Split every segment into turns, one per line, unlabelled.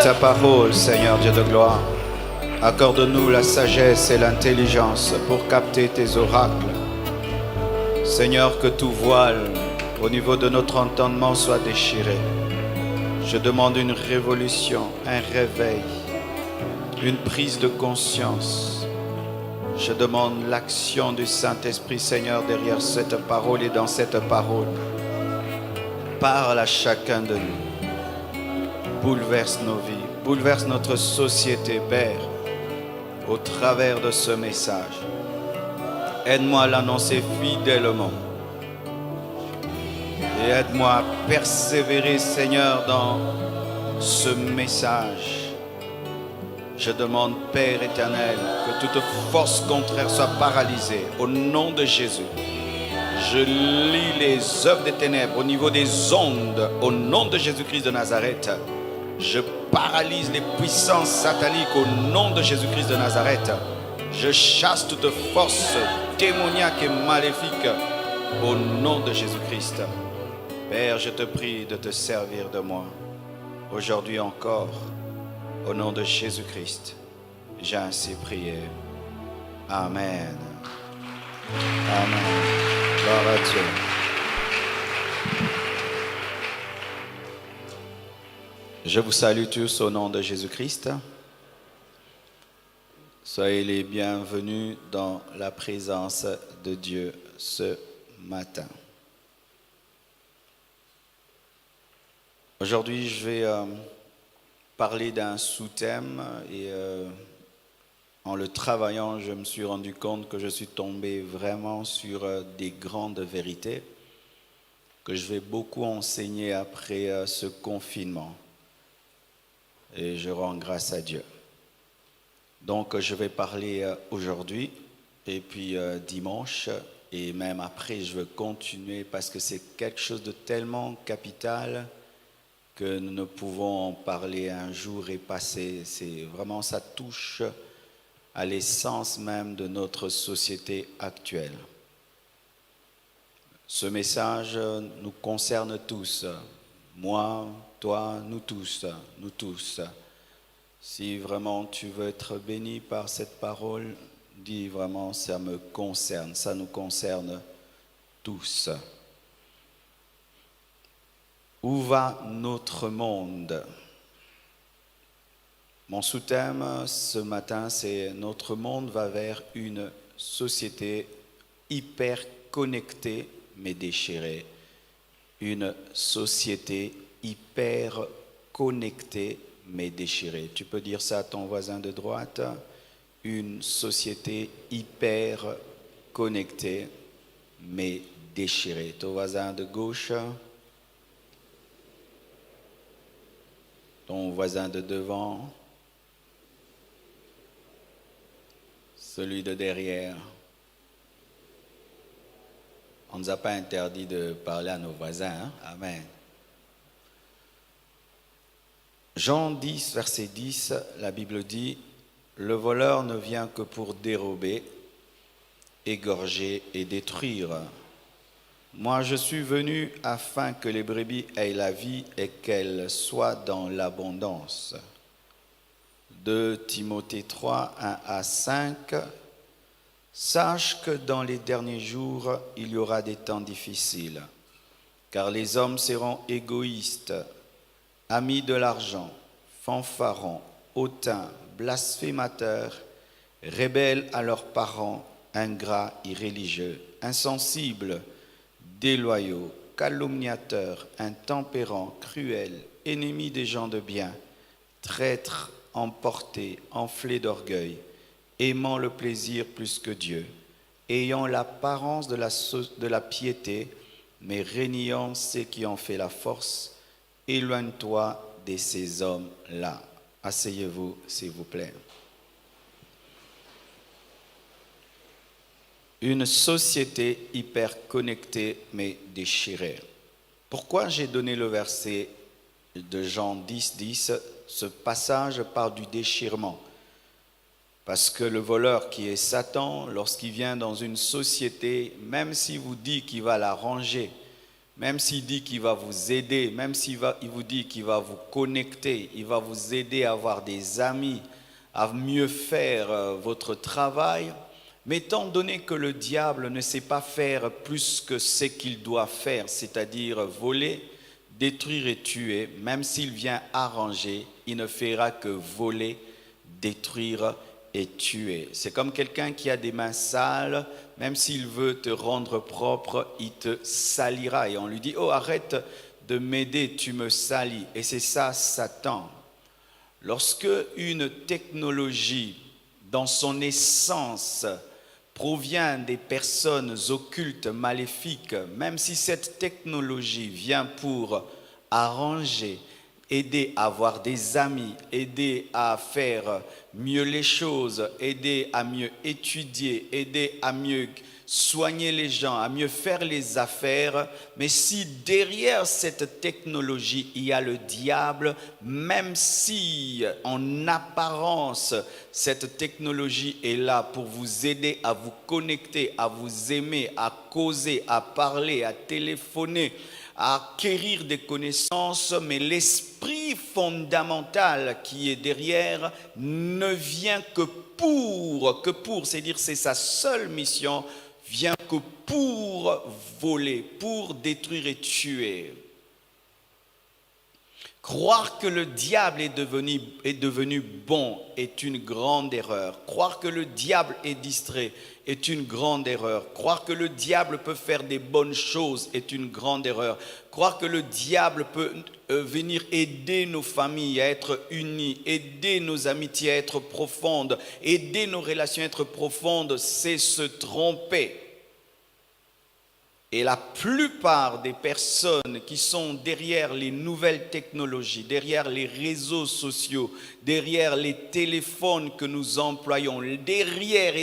ta parole, Seigneur Dieu de gloire. Accorde-nous la sagesse et l'intelligence pour capter tes oracles. Seigneur, que tout voile au niveau de notre entendement soit déchiré. Je demande une révolution, un réveil, une prise de conscience. Je demande l'action du Saint-Esprit, Seigneur, derrière cette parole et dans cette parole. Parle à chacun de nous. Bouleverse nos vies, bouleverse notre société, Père, au travers de ce message. Aide-moi à l'annoncer fidèlement. Et aide-moi à persévérer, Seigneur, dans ce message. Je demande, Père éternel, que toute force contraire soit paralysée au nom de Jésus. Je lis les œuvres des ténèbres au niveau des ondes au nom de Jésus-Christ de Nazareth. Je paralyse les puissances sataniques au nom de Jésus-Christ de Nazareth. Je chasse toute force démoniaque et maléfique au nom de Jésus-Christ. Père, je te prie de te servir de moi aujourd'hui encore. Au nom de Jésus-Christ, j'ai ainsi prié. Amen. Amen. Gloire à Dieu. Je vous salue tous au nom de Jésus-Christ. Soyez les bienvenus dans la présence de Dieu ce matin. Aujourd'hui, je vais parler d'un sous-thème et en le travaillant, je me suis rendu compte que je suis tombé vraiment sur des grandes vérités que je vais beaucoup enseigner après ce confinement. Et je rends grâce à Dieu. Donc, je vais parler aujourd'hui et puis dimanche et même après, je veux continuer parce que c'est quelque chose de tellement capital que nous ne pouvons en parler un jour et passer. C'est vraiment, ça touche à l'essence même de notre société actuelle. Ce message nous concerne tous, moi, toi, nous tous, nous tous. Si vraiment tu veux être béni par cette parole, dis vraiment, ça me concerne, ça nous concerne tous. Où va notre monde? Mon sous-thème ce matin, c'est notre monde va vers une société hyper connectée mais déchirée. Une société hyper connectée mais déchirée. Tu peux dire ça à ton voisin de droite. Une société hyper connectée mais déchirée. Ton voisin de gauche. Ton voisin de devant, celui de derrière. On ne nous a pas interdit de parler à nos voisins, hein? Amen. Jean 10, verset 10, la Bible dit, « Le voleur ne vient que pour dérober, égorger et détruire. Moi, je suis venu afin que les brebis aient la vie et qu'elles soient dans l'abondance. » 2 Timothée 3, 1 à 5. Sache que dans les derniers jours, il y aura des temps difficiles, car les hommes seront égoïstes, amis de l'argent, fanfarons, hautains, blasphémateurs, rebelles à leurs parents, ingrats, irréligieux, insensibles, déloyaux, calomniateurs, intempérants, cruels, ennemis des gens de bien, traîtres, emportés, enflés d'orgueil, aimant le plaisir plus que Dieu, ayant l'apparence de la piété, mais régnant ceux qui en fait la force. Éloigne-toi de ces hommes-là. Asseyez-vous, s'il vous plaît. Une société hyper connectée mais déchirée. Pourquoi j'ai donné le verset de Jean 10, 10? Ce passage parle du déchirement. Parce que le voleur qui est Satan, lorsqu'il vient dans une société, même s'il vous dit qu'il va la ranger, même s'il dit qu'il va vous aider, même il vous dit qu'il va vous connecter, il va vous aider à avoir des amis, à mieux faire votre travail, mais étant donné que le diable ne sait pas faire plus que ce qu'il doit faire, c'est-à-dire voler, détruire et tuer, même s'il vient arranger, il ne fera que voler, détruire et tuer. C'est comme quelqu'un qui a des mains sales, même s'il veut te rendre propre, il te salira. Et on lui dit, oh arrête de m'aider, tu me salis. Et c'est ça Satan. Lorsque une technologie, dans son essence, provient des personnes occultes, maléfiques, même si cette technologie vient pour arranger, aider à avoir des amis, aider à faire mieux les choses, aider à mieux étudier, aider à mieux soigner les gens, à mieux faire les affaires, mais si derrière cette technologie il y a le diable, même si en apparence cette technologie est là pour vous aider à vous connecter, à vous aimer, à causer, à parler, à téléphoner, à acquérir des connaissances, mais l'esprit fondamental qui est derrière ne vient que pour, c'est-à-dire c'est sa seule mission, vient que pour voler, pour détruire et tuer. Croire que le diable est devenu bon est une grande erreur. Croire que le diable est distrait est une grande erreur. Croire que le diable peut faire des bonnes choses est une grande erreur. Croire que le diable peut venir aider nos familles à être unies, aider nos amitiés à être profondes, aider nos relations à être profondes, c'est se tromper. Et la plupart des personnes qui sont derrière les nouvelles technologies, derrière les réseaux sociaux, derrière les téléphones que nous employons, derrière,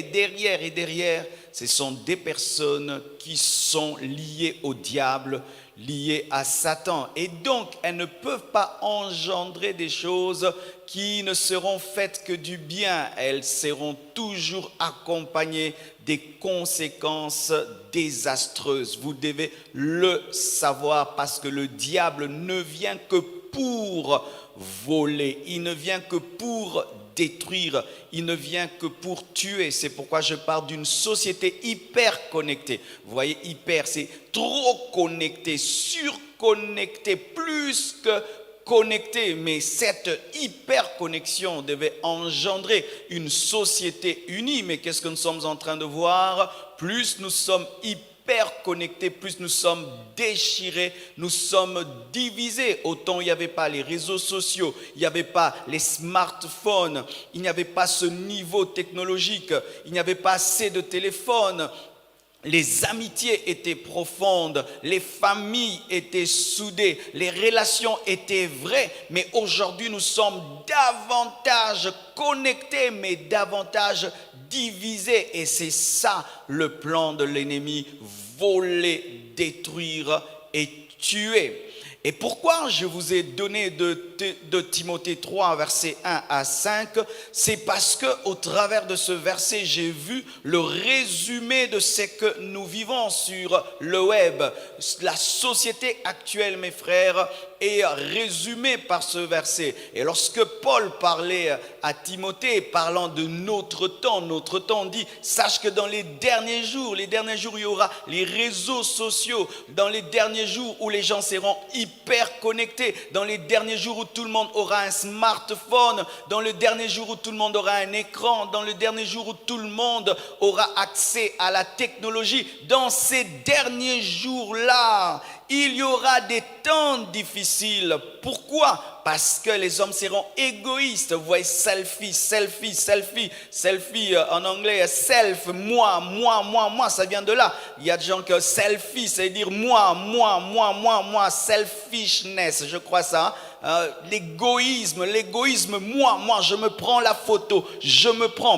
ce sont des personnes qui sont liées au diable, liées à Satan. Et donc, elles ne peuvent pas engendrer des choses qui ne seront faites que du bien. Elles seront toujours accompagnées des conséquences désastreuses. Vous devez le savoir parce que le diable ne vient que pour voler, il ne vient que pour détruire, il ne vient que pour tuer. C'est pourquoi je parle d'une société hyper connectée. Vous voyez, hyper, c'est trop connecté, surconnecté, plus que connecté, mais cette hyperconnexion devait engendrer une société unie. Mais qu'est-ce que nous sommes en train de voir? Plus nous sommes hyper connectés, plus nous sommes déchirés, nous sommes divisés. Autant il n'y avait pas les réseaux sociaux, il n'y avait pas les smartphones, il n'y avait pas ce niveau technologique, il n'y avait pas assez de téléphones. Les amitiés étaient profondes, les familles étaient soudées, les relations étaient vraies, mais aujourd'hui nous sommes davantage connectés, mais davantage divisés. Et c'est ça le plan de l'ennemi, voler, détruire et tuer. Et pourquoi je vous ai donné de Timothée 3, versets 1 à 5, c'est parce qu'au travers de ce verset, j'ai vu le résumé de ce que nous vivons sur le web. La société actuelle, mes frères, est résumée par ce verset. Et lorsque Paul parlait à Timothée, parlant de notre temps dit, sache que dans les derniers jours, il y aura les réseaux sociaux, dans les derniers jours où les gens seront hyper connectés, dans les derniers jours où tout le monde aura un smartphone, dans le dernier jour où tout le monde aura un écran, dans le dernier jour où tout le monde aura accès à la technologie, dans ces derniers jours-là, il y aura des temps difficiles. Pourquoi? Parce que les hommes seront égoïstes. Vous voyez, selfie, en anglais, self, moi, ça vient de là. Il y a des gens que selfie, c'est dire moi, selfishness, je crois ça. L'égoïsme, moi, je me prends la photo,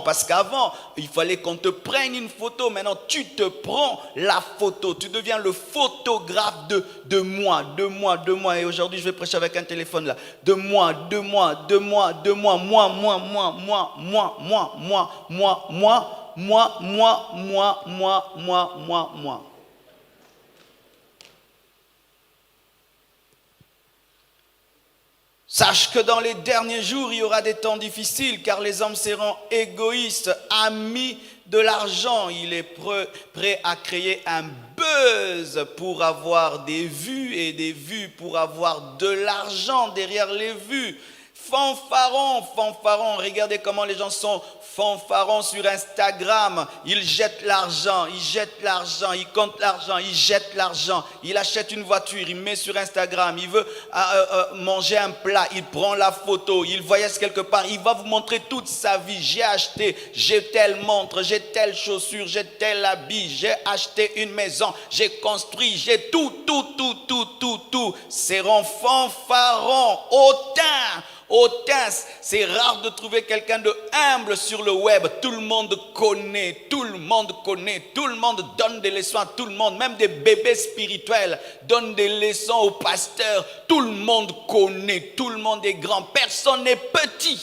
parce qu'avant, il fallait qu'on te prenne une photo, maintenant tu te prends la photo, tu deviens le photographe de moi, et aujourd'hui je vais prêcher avec un téléphone là, moi. Sache que dans les derniers jours, il y aura des temps difficiles car les hommes seront égoïstes, amis de l'argent. Il est prêt à créer un buzz pour avoir des vues et des vues pour avoir de l'argent derrière les vues. Fanfaron, regardez comment les gens sont fanfarons sur Instagram. Ils jettent l'argent, ils comptent l'argent, ils jettent l'argent. Il achète une voiture, il met sur Instagram. Il veut manger un plat, il prend la photo, il voyage quelque part. Il va vous montrer toute sa vie. J'ai acheté, j'ai telle montre, j'ai telle chaussure, j'ai tel habit, j'ai acheté une maison, j'ai construit, j'ai tout. Seront fanfarons, hautains. C'est rare de trouver quelqu'un de humble sur le web. Tout le monde connaît, tout le monde donne des leçons à tout le monde. Même des bébés spirituels donnent des leçons aux pasteurs. Tout le monde connaît, tout le monde est grand, personne n'est petit.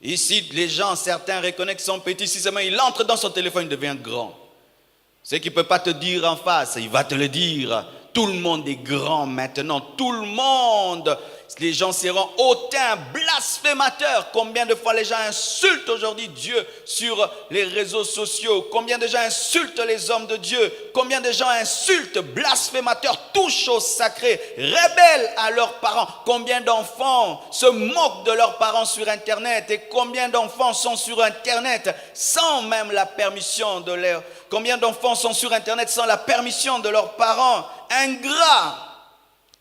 Ici, les gens, certains reconnaissent qu'ils sont petits. Si seulement il entre dans son téléphone, il devient grand. Ce qu'il ne peut pas te dire en face, il va te le dire. Tout le monde est grand maintenant, tout le monde. Les gens seront hautains, blasphémateurs. Combien de fois les gens insultent aujourd'hui Dieu sur les réseaux sociaux? Combien de gens insultent les hommes de Dieu? Combien de gens insultent, blasphémateurs, touchent au sacré, rebelles à leurs parents? Combien d'enfants se moquent de leurs parents sur Internet? Et combien d'enfants sont sur Internet sans même la permission de leur... Combien d'enfants sont sur Internet sans la permission de leurs parents? Ingrats,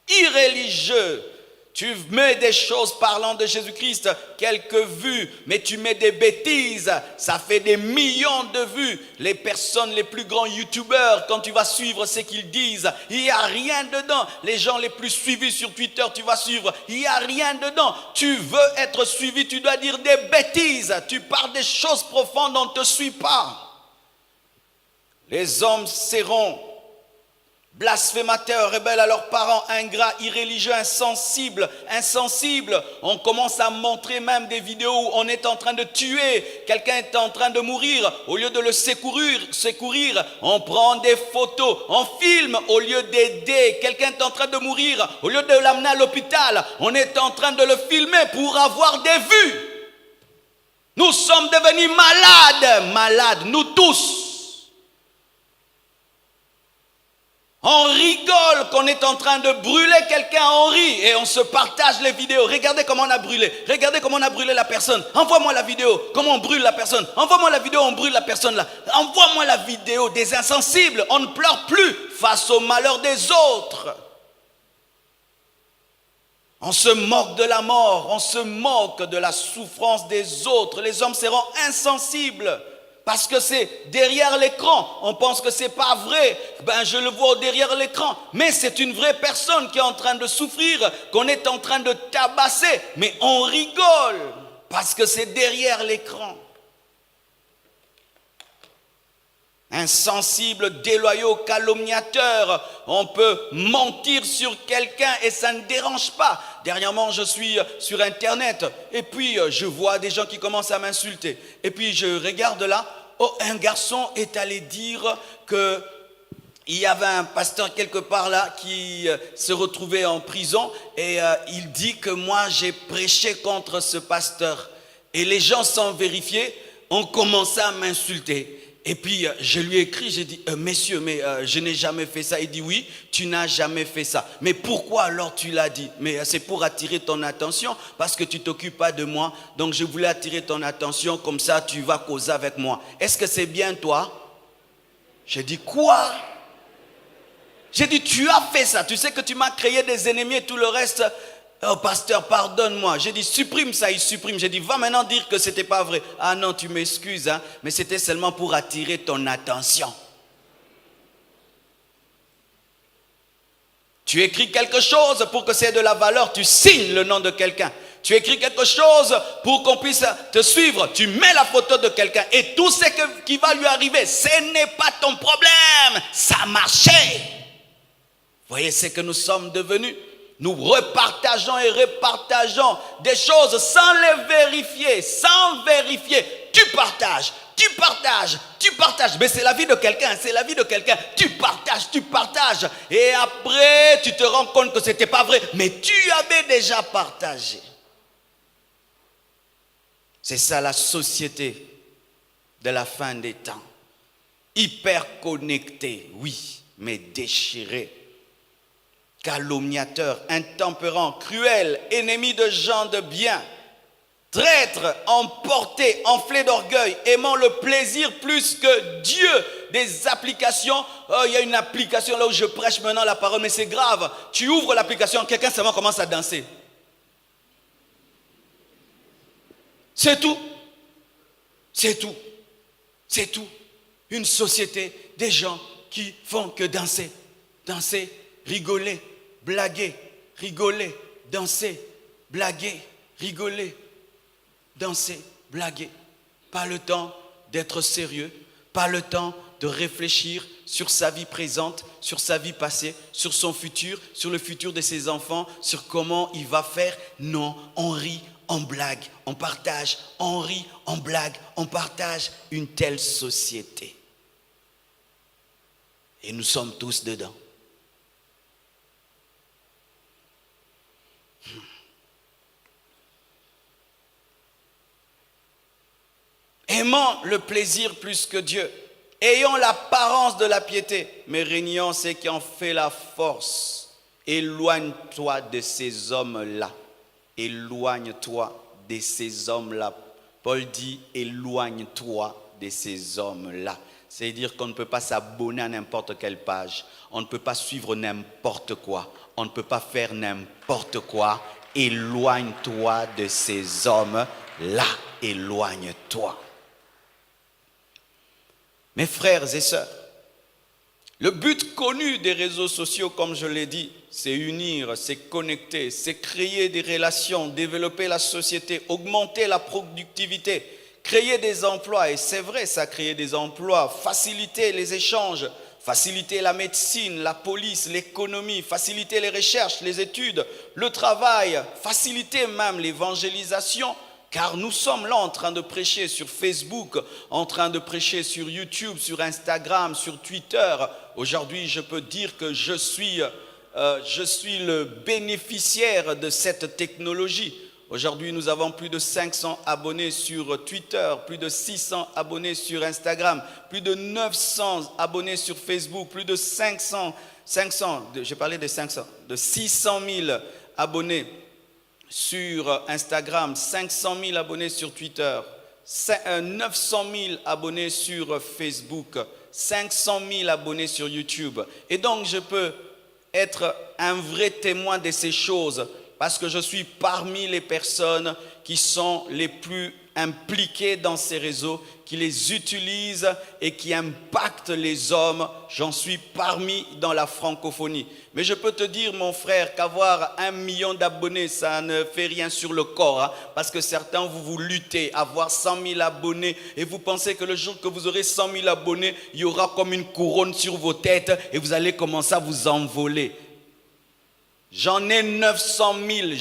irréligieux. Tu mets des choses parlant de Jésus-Christ, quelques vues, mais tu mets des bêtises, ça fait des millions de vues. Les personnes, les plus grands youtubeurs, quand tu vas suivre ce qu'ils disent, il n'y a rien dedans. Les gens les plus suivis sur Twitter, tu vas suivre, il n'y a rien dedans. Tu veux être suivi, tu dois dire des bêtises. Tu parles des choses profondes, on ne te suit pas. Les hommes seront blasphémateurs, rebelles à leurs parents, ingrats, irréligieux, insensibles. On commence à montrer même des vidéos où on est en train de tuer, quelqu'un est en train de mourir. Au lieu de le secourir, on prend des photos, on filme au lieu d'aider. Quelqu'un est en train de mourir, au lieu de l'amener à l'hôpital, on est en train de le filmer pour avoir des vues. Nous sommes devenus malades, nous tous. On rigole qu'on est en train de brûler quelqu'un, on rit et on se partage les vidéos. Regardez comment on a brûlé la personne. Envoie-moi la vidéo, comment on brûle la personne. Envoie-moi la vidéo, on brûle la personne là. Envoie-moi la vidéo des insensibles. On ne pleure plus face au malheur des autres. On se moque de la mort, on se moque de la souffrance des autres. Les hommes seront insensibles. Parce que c'est derrière l'écran, on pense que c'est pas vrai. Je le vois derrière l'écran, mais c'est une vraie personne qui est en train de souffrir, qu'on est en train de tabasser, mais on rigole parce que c'est derrière l'écran. Insensibles, déloyaux, calomniateurs, on peut mentir sur quelqu'un et ça ne dérange pas. Dernièrement, je suis sur Internet et puis je vois des gens qui commencent à m'insulter. Et puis je regarde là, un garçon est allé dire que il y avait un pasteur quelque part là qui se retrouvait en prison et il dit que moi j'ai prêché contre ce pasteur. Et les gens sans vérifier ont commencé à m'insulter. Et puis je lui ai écrit, j'ai dit messieurs, mais je n'ai jamais fait ça. Il dit oui, tu n'as jamais fait ça. Mais pourquoi alors tu l'as dit? Mais c'est pour attirer ton attention parce que tu ne t'occupes pas de moi. Donc je voulais attirer ton attention, comme ça tu vas causer avec moi. Est-ce que c'est bien toi? J'ai dit quoi? J'ai dit tu as fait ça. Tu sais que tu m'as créé des ennemis et tout le reste. Oh pasteur, pardonne-moi. J'ai dit supprime ça, il supprime. J'ai dit va maintenant dire que c'était pas vrai. Ah non, tu m'excuses, hein, mais c'était seulement pour attirer ton attention. Tu écris quelque chose pour que c'est de la valeur, tu signes le nom de quelqu'un. Tu écris quelque chose pour qu'on puisse te suivre, tu mets la photo de quelqu'un et tout ce qui va lui arriver, ce n'est pas ton problème. Ça marchait. Vous voyez ce que nous sommes devenus? Nous repartageons et repartageons des choses sans les vérifier, sans vérifier. Tu partages. Mais c'est la vie de quelqu'un, Tu partages. Et après, tu te rends compte que ce n'était pas vrai, mais tu avais déjà partagé. C'est ça la société de la fin des temps. Hyper connecté, oui, mais déchiré. Calomniateur, intempérant, cruel, ennemi de gens de bien, traître, emporté, enflé d'orgueil, aimant le plaisir plus que Dieu. Des applications, il y a une application là où je prêche maintenant la parole, mais c'est grave. Tu ouvres l'application, quelqu'un seulement commence à danser. C'est tout. Une société, des gens qui font que danser, rigoler, blaguer, danser, blaguer, rigoler, danser, blaguer. Pas le temps d'être sérieux, pas le temps de réfléchir sur sa vie présente, sur sa vie passée, sur son futur, sur le futur de ses enfants, sur comment il va faire. Non, on rit, on blague, on partage, on rit, on blague, on partage. Une telle société. Et nous sommes tous dedans. Aimant le plaisir plus que Dieu, ayant l'apparence de la piété, mais régnant ce qui en fait la force. Éloigne-toi de ces hommes-là. Éloigne-toi de ces hommes-là. Paul dit, éloigne-toi de ces hommes-là. C'est-à-dire qu'on ne peut pas s'abonner à n'importe quelle page. On ne peut pas suivre n'importe quoi. On ne peut pas faire n'importe quoi. Éloigne-toi de ces hommes-là. Éloigne-toi. Mes frères et sœurs, le but connu des réseaux sociaux, comme je l'ai dit, c'est unir, c'est connecter, c'est créer des relations, développer la société, augmenter la productivité, créer des emplois. Et c'est vrai, ça crée des emplois, faciliter les échanges, faciliter la médecine, la police, l'économie, faciliter les recherches, les études, le travail, faciliter même l'évangélisation. Car nous sommes là en train de prêcher sur Facebook, en train de prêcher sur YouTube, sur Instagram, sur Twitter. Aujourd'hui, je peux dire que je suis le bénéficiaire de cette technologie. Aujourd'hui, nous avons plus de 500 abonnés sur Twitter, plus de 600 abonnés sur Instagram, plus de 900 abonnés sur Facebook, plus de 600 000 abonnés sur Instagram, 500 000 abonnés sur Twitter, 900 000 abonnés sur Facebook, 500 000 abonnés sur YouTube. Et donc, je peux être un vrai témoin de ces choses parce que je suis parmi les personnes qui sont les plus impliquées dans ces réseaux, qui les utilisent et qui impactent les hommes. J'en suis parmi dans la francophonie. Mais je peux te dire, mon frère, qu'avoir 1 million d'abonnés, ça ne fait rien sur le corps. Hein, parce que certains, vous luttez, avoir 100 000 abonnés et vous pensez que le jour que vous aurez 100 000 abonnés, il y aura comme une couronne sur vos têtes et vous allez commencer à vous envoler. J'en ai 900 000 et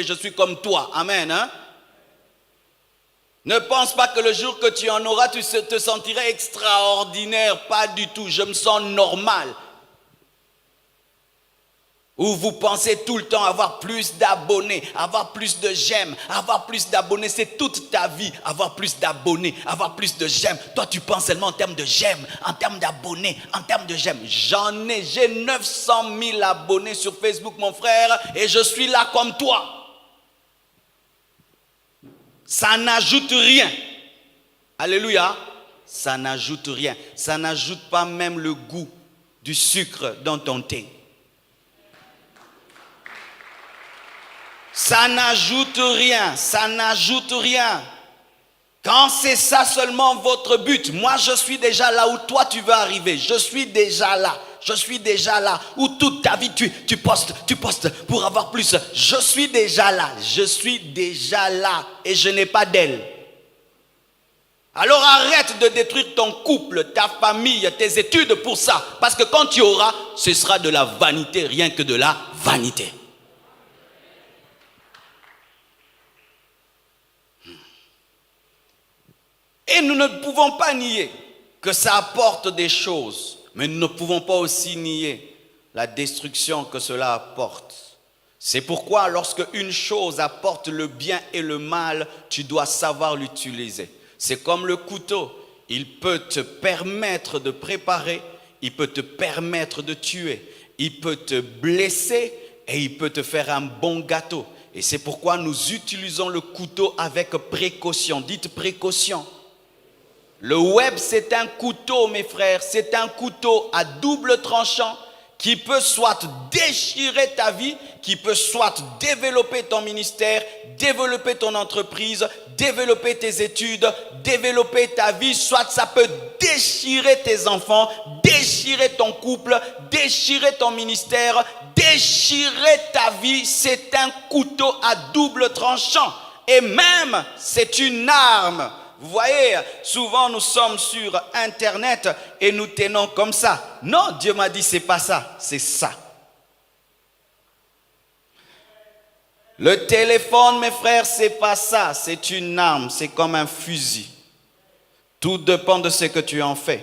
je suis comme toi. Amen. Hein? Ne pense pas que le jour que tu en auras, tu te sentirais extraordinaire. Pas du tout. Je me sens normal. Ou vous pensez tout le temps avoir plus d'abonnés, avoir plus de j'aime, avoir plus d'abonnés, c'est toute ta vie, avoir plus d'abonnés, avoir plus de j'aime. Toi, tu penses seulement en termes de j'aime, en termes d'abonnés, en termes de j'aime. J'ai 900 000 abonnés sur Facebook, mon frère, et je suis là comme toi. Ça n'ajoute rien. Alléluia. Ça n'ajoute rien. Ça n'ajoute pas même le goût du sucre dans ton thé. Ça n'ajoute rien, Quand c'est ça seulement votre but, moi je suis déjà là où toi tu veux arriver. Je suis déjà là où toute ta vie tu postes pour avoir plus. Je suis déjà là et je n'ai pas d'aile. Alors arrête de détruire ton couple, ta famille, tes études pour ça. Parce que quand tu auras, ce sera de la vanité, rien que de la vanité. Et nous ne pouvons pas nier que ça apporte des choses, mais nous ne pouvons pas aussi nier la destruction que cela apporte. C'est pourquoi lorsque une chose apporte le bien et le mal, tu dois savoir l'utiliser. C'est comme le couteau, il peut te permettre de préparer, il peut te permettre de tuer, il peut te blesser et il peut te faire un bon gâteau. Et c'est pourquoi nous utilisons le couteau avec précaution. Dites précaution. Le web, c'est un couteau, mes frères, c'est un couteau à double tranchant qui peut soit déchirer ta vie, qui peut soit développer ton ministère, développer ton entreprise, développer tes études, développer ta vie, soit ça peut déchirer tes enfants, déchirer ton couple, déchirer ton ministère, déchirer ta vie. C'est un couteau à double tranchant et même c'est une arme. Vous voyez, souvent nous sommes sur Internet et nous tenons comme ça. Non, Dieu m'a dit c'est pas ça, c'est ça. Le téléphone, mes frères, c'est pas ça, c'est une arme, c'est comme un fusil. Tout dépend de ce que tu en fais.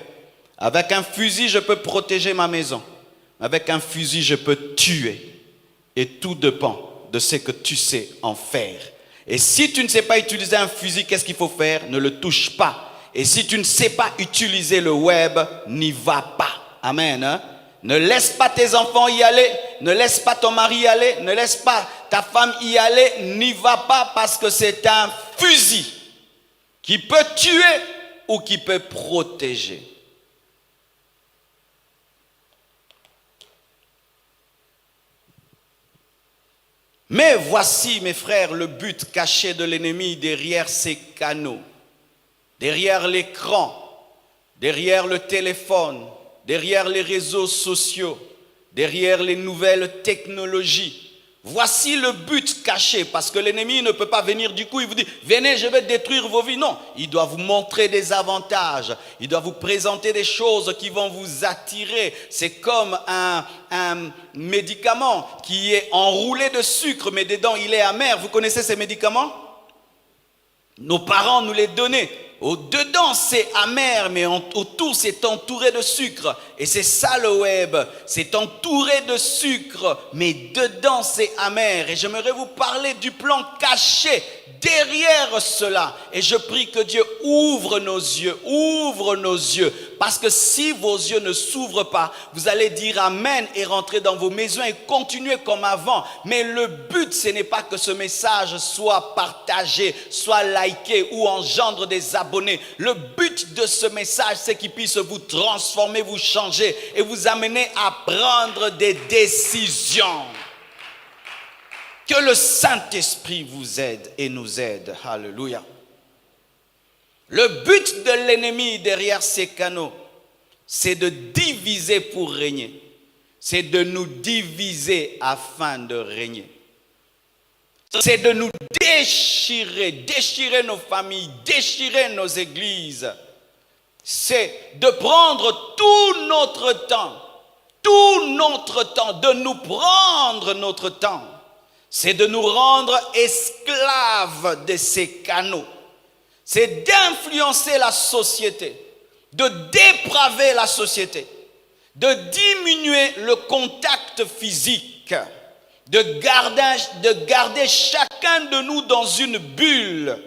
Avec un fusil, je peux protéger ma maison. Avec un fusil, je peux tuer. Et tout dépend de ce que tu sais en faire. Et si tu ne sais pas utiliser un fusil, qu'est-ce qu'il faut faire? Ne le touche pas. Et si tu ne sais pas utiliser le web, n'y va pas. Amen. Hein? Ne laisse pas tes enfants y aller. Ne laisse pas ton mari y aller. Ne laisse pas ta femme y aller. N'y va pas parce que c'est un fusil qui peut tuer ou qui peut protéger. Mais voici, mes frères, le but caché de l'ennemi derrière ces canaux, derrière l'écran, derrière le téléphone, derrière les réseaux sociaux, derrière les nouvelles technologies. Voici le but caché, parce que l'ennemi ne peut pas venir du coup, il vous dit, venez, je vais détruire vos vies. Non, il doit vous montrer des avantages, il doit vous présenter des choses qui vont vous attirer. C'est comme un médicament qui est enroulé de sucre, mais dedans il est amer. Vous connaissez ces médicaments? Nos parents nous les donnaient. Au-dedans, c'est amer, mais autour, c'est entouré de sucre. Et c'est ça le web. C'est entouré de sucre, mais dedans, c'est amer. Et j'aimerais vous parler du plan caché derrière cela. Et je prie que Dieu ouvre nos yeux, ouvre nos yeux. Parce que si vos yeux ne s'ouvrent pas, vous allez dire amen et rentrer dans vos maisons et continuer comme avant. Mais le but, ce n'est pas que ce message soit partagé, soit liké ou engendre des abonnés. Le but de ce message, c'est qu'il puisse vous transformer, vous changer et vous amener à prendre des décisions. Que le Saint-Esprit vous aide et nous aide. Alléluia. Le but de l'ennemi derrière ces canaux, c'est de diviser pour régner. C'est de nous diviser afin de régner. C'est de nous déchirer, déchirer nos familles, déchirer nos églises. C'est de prendre tout notre temps, de nous prendre notre temps. C'est de nous rendre esclaves de ces canaux. C'est d'influencer la société, de dépraver la société, de diminuer le contact physique, de garder chacun de nous dans une bulle,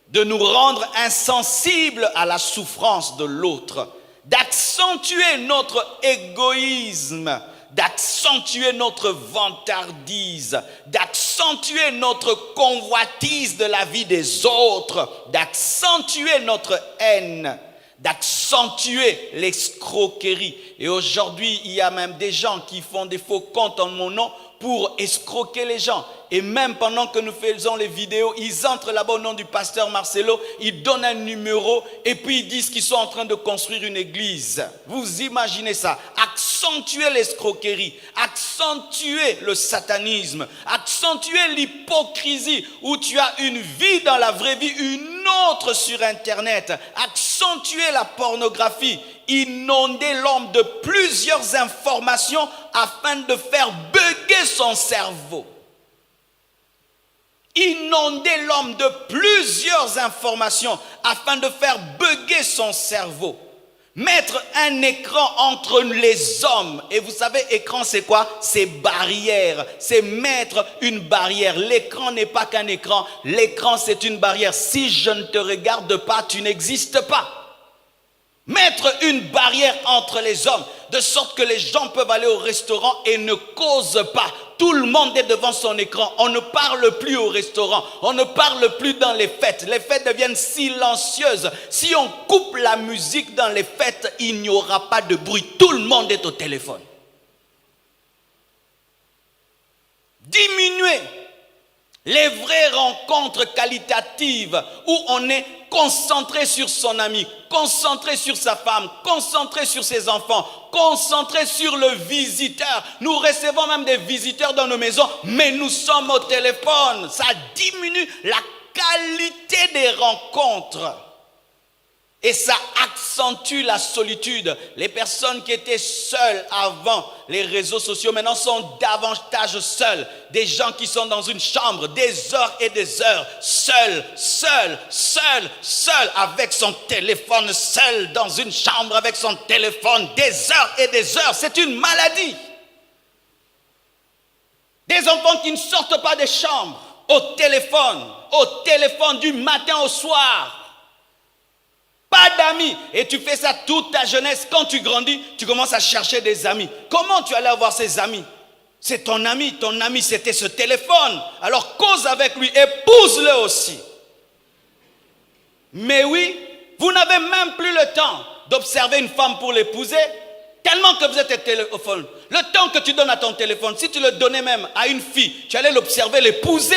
de nous rendre insensibles à la souffrance de l'autre, d'accentuer notre égoïsme, d'accentuer notre vantardise, d'accentuer notre convoitise de la vie des autres, d'accentuer notre haine, d'accentuer l'escroquerie. Et aujourd'hui, il y a même des gens qui font des faux comptes en mon nom pour escroquer les gens. Et même pendant que nous faisons les vidéos, ils entrent là-bas au nom du pasteur Marcelo, ils donnent un numéro et puis ils disent qu'ils sont en train de construire une église. Vous imaginez ça? Accentuer l'escroquerie, accentuer le satanisme, accentuer l'hypocrisie où tu as une vie dans la vraie vie, une autre sur Internet, accentuer la pornographie, inonder l'homme de plusieurs informations afin de faire bugger son cerveau. inonder l'homme de plusieurs informations afin de faire bugger son cerveau. Mettre un écran entre les hommes. Et vous savez, écran c'est quoi? C'est barrière. C'est mettre une barrière. L'écran n'est pas qu'un écran. L'écran c'est une barrière. Si je ne te regarde pas, tu n'existes pas. Mettre une barrière entre les hommes, de sorte que les gens peuvent aller au restaurant et ne causent pas. Tout le monde est devant son écran. On ne parle plus au restaurant. On ne parle plus dans les fêtes. Les fêtes deviennent silencieuses. Si on coupe la musique dans les fêtes, il n'y aura pas de bruit. Tout le monde est au téléphone. Diminuer les vraies rencontres qualitatives où on est concentré sur son ami, concentré sur sa femme, concentré sur ses enfants, concentré sur le visiteur. Nous recevons même des visiteurs dans nos maisons, mais nous sommes au téléphone. Ça diminue la qualité des rencontres. Et ça accentue la solitude. Les personnes qui étaient seules avant les réseaux sociaux maintenant sont davantage seules. Des gens qui sont dans une chambre des heures et des heures, seul, avec son téléphone, seul dans une chambre avec son téléphone, des heures et des heures. C'est une maladie. Des enfants qui ne sortent pas des chambres, au téléphone du matin au soir. Pas d'amis. Et tu fais ça toute ta jeunesse. Quand tu grandis, tu commences à chercher des amis. Comment tu allais avoir ces amis? C'est ton ami. Ton ami, c'était ce téléphone. Alors cause avec lui. Épouse-le aussi. Mais oui, vous n'avez même plus le temps d'observer une femme pour l'épouser. Tellement que vous êtes au téléphone. Le temps que tu donnes à ton téléphone, si tu le donnais même à une fille, tu allais l'observer, l'épouser.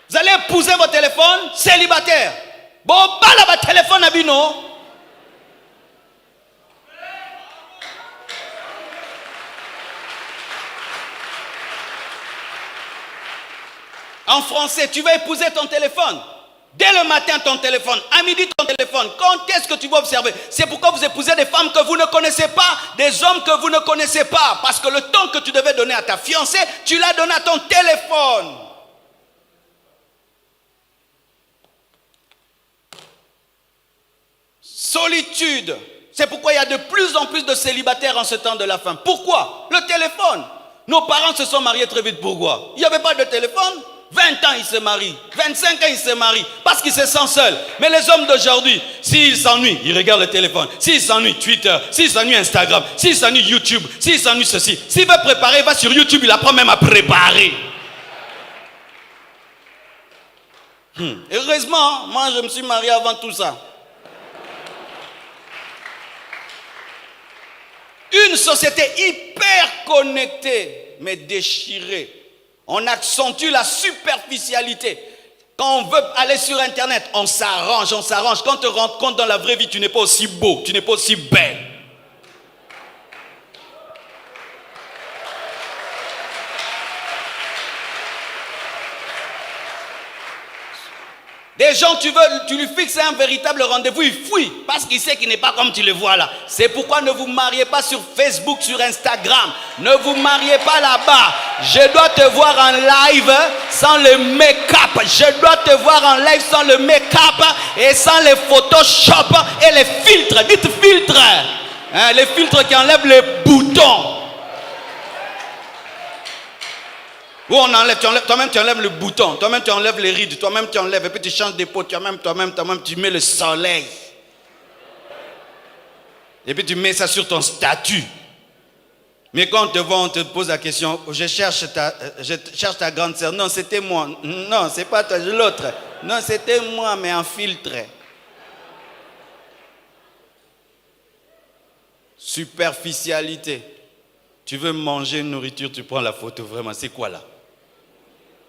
Vous allez épouser votre téléphone célibataire. Bon, pas là, votre téléphone à bino. En français, tu vas épouser ton téléphone. Dès le matin, ton téléphone. À midi, ton téléphone. Quand est-ce que tu vas observer? C'est pourquoi vous épousez des femmes que vous ne connaissez pas, des hommes que vous ne connaissez pas. Parce que le temps que tu devais donner à ta fiancée, tu l'as donné à ton téléphone. Solitude. C'est pourquoi il y a de plus en plus de célibataires en ce temps de la fin. Pourquoi? Le téléphone. Nos parents se sont mariés très vite. Pourquoi? Il n'y avait pas de téléphone. 20 ans, ils se marient. 25 ans, ils se marient. Parce qu'ils se sentent seuls. Mais les hommes d'aujourd'hui, s'ils s'ennuient, ils regardent le téléphone. S'ils s'ennuient, Twitter. S'ils s'ennuient, Instagram. S'ils s'ennuient, YouTube. S'ils s'ennuient, ceci. S'il veut préparer, il va sur YouTube. Il apprend même à préparer. Heureusement, moi, je me suis marié avant tout ça. Une société hyper connectée, mais déchirée. On accentue la superficialité. Quand on veut aller sur Internet, on s'arrange. Quand tu te rends compte dans la vraie vie, tu n'es pas aussi beau, tu n'es pas aussi belle. Des gens, tu lui fixes un véritable rendez-vous, il fuit parce qu'il sait qu'il n'est pas comme tu le vois là. C'est pourquoi ne vous mariez pas sur Facebook, sur Instagram. Ne vous mariez pas là-bas. Je dois te voir en live sans le make-up. Je dois te voir en live sans le make-up et sans les Photoshop et les filtres. Dites filtres. Hein, les filtres qui enlèvent les boutons. Ou on enlève, toi-même tu enlèves le bouton, toi-même tu enlèves les rides, toi-même tu enlèves, et puis tu changes de peau, toi-même tu mets le soleil. Et puis tu mets ça sur ton statut. Mais quand on te voit, on te pose la question, je cherche ta grande sœur. Non, c'était moi. Non, c'est pas toi, l'autre. Non, c'était moi, mais en filtre. Superficialité. Tu veux manger une nourriture, tu prends la photo, vraiment, c'est quoi là?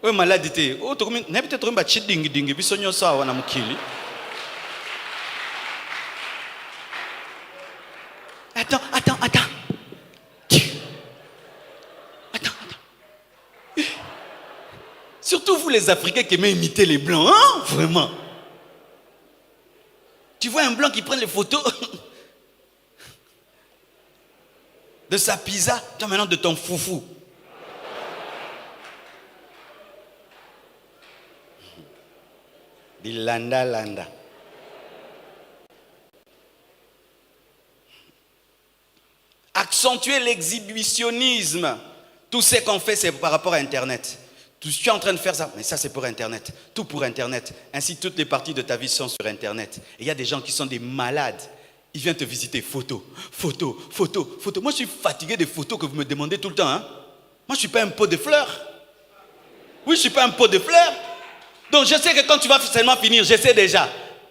Oui, maladie. Oh, tu n'as peut-être un bâti ding, puis sonyo ça, on a mukili. Attends. Surtout vous les Africains qui aimez imiter les Blancs, hein? Vraiment. Tu vois un Blanc qui prend les photos de sa pizza, toi maintenant de ton foufou. Dis landa, landa. Accentuer l'exhibitionnisme. Tout ce qu'on fait, c'est par rapport à Internet. Tu es en train de faire ça, mais ça c'est pour Internet. Tout pour Internet. Ainsi, toutes les parties de ta vie sont sur Internet. Et il y a des gens qui sont des malades. Ils viennent te visiter, photo, photo, photo, photo. Moi, je suis fatigué des photos que vous me demandez tout le temps. Hein? Moi, je ne suis pas un pot de fleurs. Oui, je ne suis pas un pot de fleurs. Donc, je sais que quand tu vas seulement finir, je sais déjà.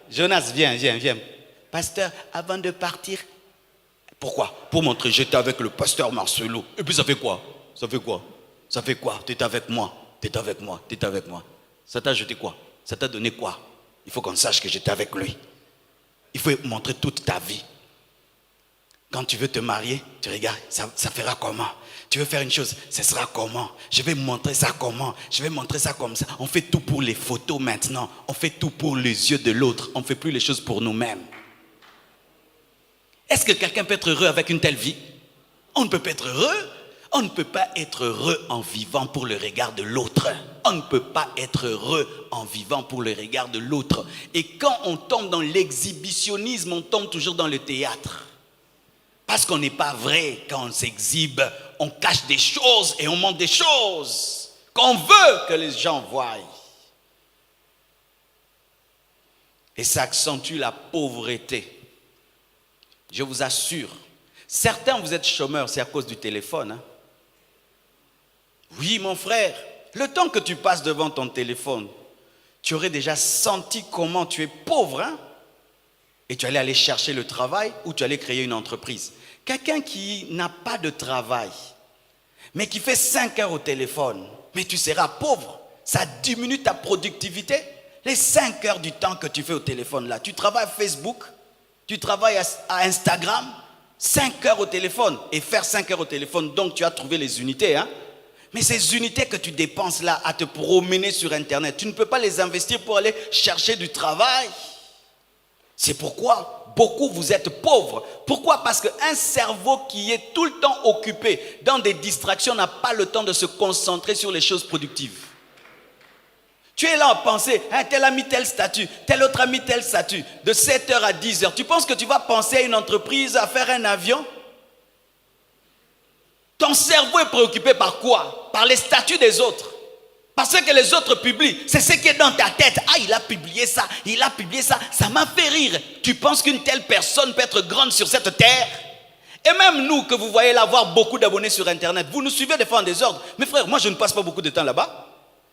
Jonas, viens. Pasteur, avant de partir. Pourquoi? Pour montrer, j'étais avec le pasteur Marcelo. Et puis, ça fait quoi? Tu étais avec moi. Ça t'a jeté quoi? Ça t'a donné quoi? Il faut qu'on sache que j'étais avec lui. Il faut montrer toute ta vie. Quand tu veux te marier, tu regardes, ça fera comment? Tu veux faire une chose, ce sera comment? Je vais montrer ça comment? Je vais montrer ça comme ça. On fait tout pour les photos maintenant. On fait tout pour les yeux de l'autre. On ne fait plus les choses pour nous-mêmes. Est-ce que quelqu'un peut être heureux avec une telle vie? On ne peut pas être heureux. On ne peut pas être heureux en vivant pour le regard de l'autre. On ne peut pas être heureux en vivant pour le regard de l'autre. Et quand on tombe dans l'exhibitionnisme, on tombe toujours dans le théâtre. Parce qu'on n'est pas vrai quand on s'exhibe. On cache des choses et on montre des choses qu'on veut que les gens voient. Et ça accentue la pauvreté. Je vous assure. Certains, vous êtes chômeurs, c'est à cause du téléphone. Hein? Oui, mon frère, le temps que tu passes devant ton téléphone, tu aurais déjà senti comment tu es pauvre. Hein? Et tu allais aller chercher le travail ou tu allais créer une entreprise. Quelqu'un qui n'a pas de travail, mais qui fait 5 heures au téléphone, mais tu seras pauvre. Ça diminue ta productivité. Les 5 heures du temps que tu fais au téléphone là, tu travailles à Facebook, tu travailles à Instagram, 5 heures au téléphone. Et faire 5 heures au téléphone, donc tu as trouvé les unités. Hein? Mais ces unités que tu dépenses là à te promener sur Internet, tu ne peux pas les investir pour aller chercher du travail. C'est pourquoi beaucoup vous êtes pauvres. Pourquoi? Parce qu'un cerveau qui est tout le temps occupé dans des distractions n'a pas le temps de se concentrer sur les choses productives. Tu es là à penser, hein, tel a mis tel statut, tel autre a mis tel statut, de 7h à 10h. Tu penses que tu vas penser à une entreprise, à faire un avion? Ton cerveau est préoccupé par quoi? Par les statuts des autres. Parce que les autres publient. C'est ce qui est dans ta tête. Ah, il a publié ça, ça m'a fait rire. Tu penses qu'une telle personne peut être grande sur cette terre? Et même nous, que vous voyez là avoir beaucoup d'abonnés sur Internet, vous nous suivez des fois en désordre. Mais frère, moi je ne passe pas beaucoup de temps là-bas.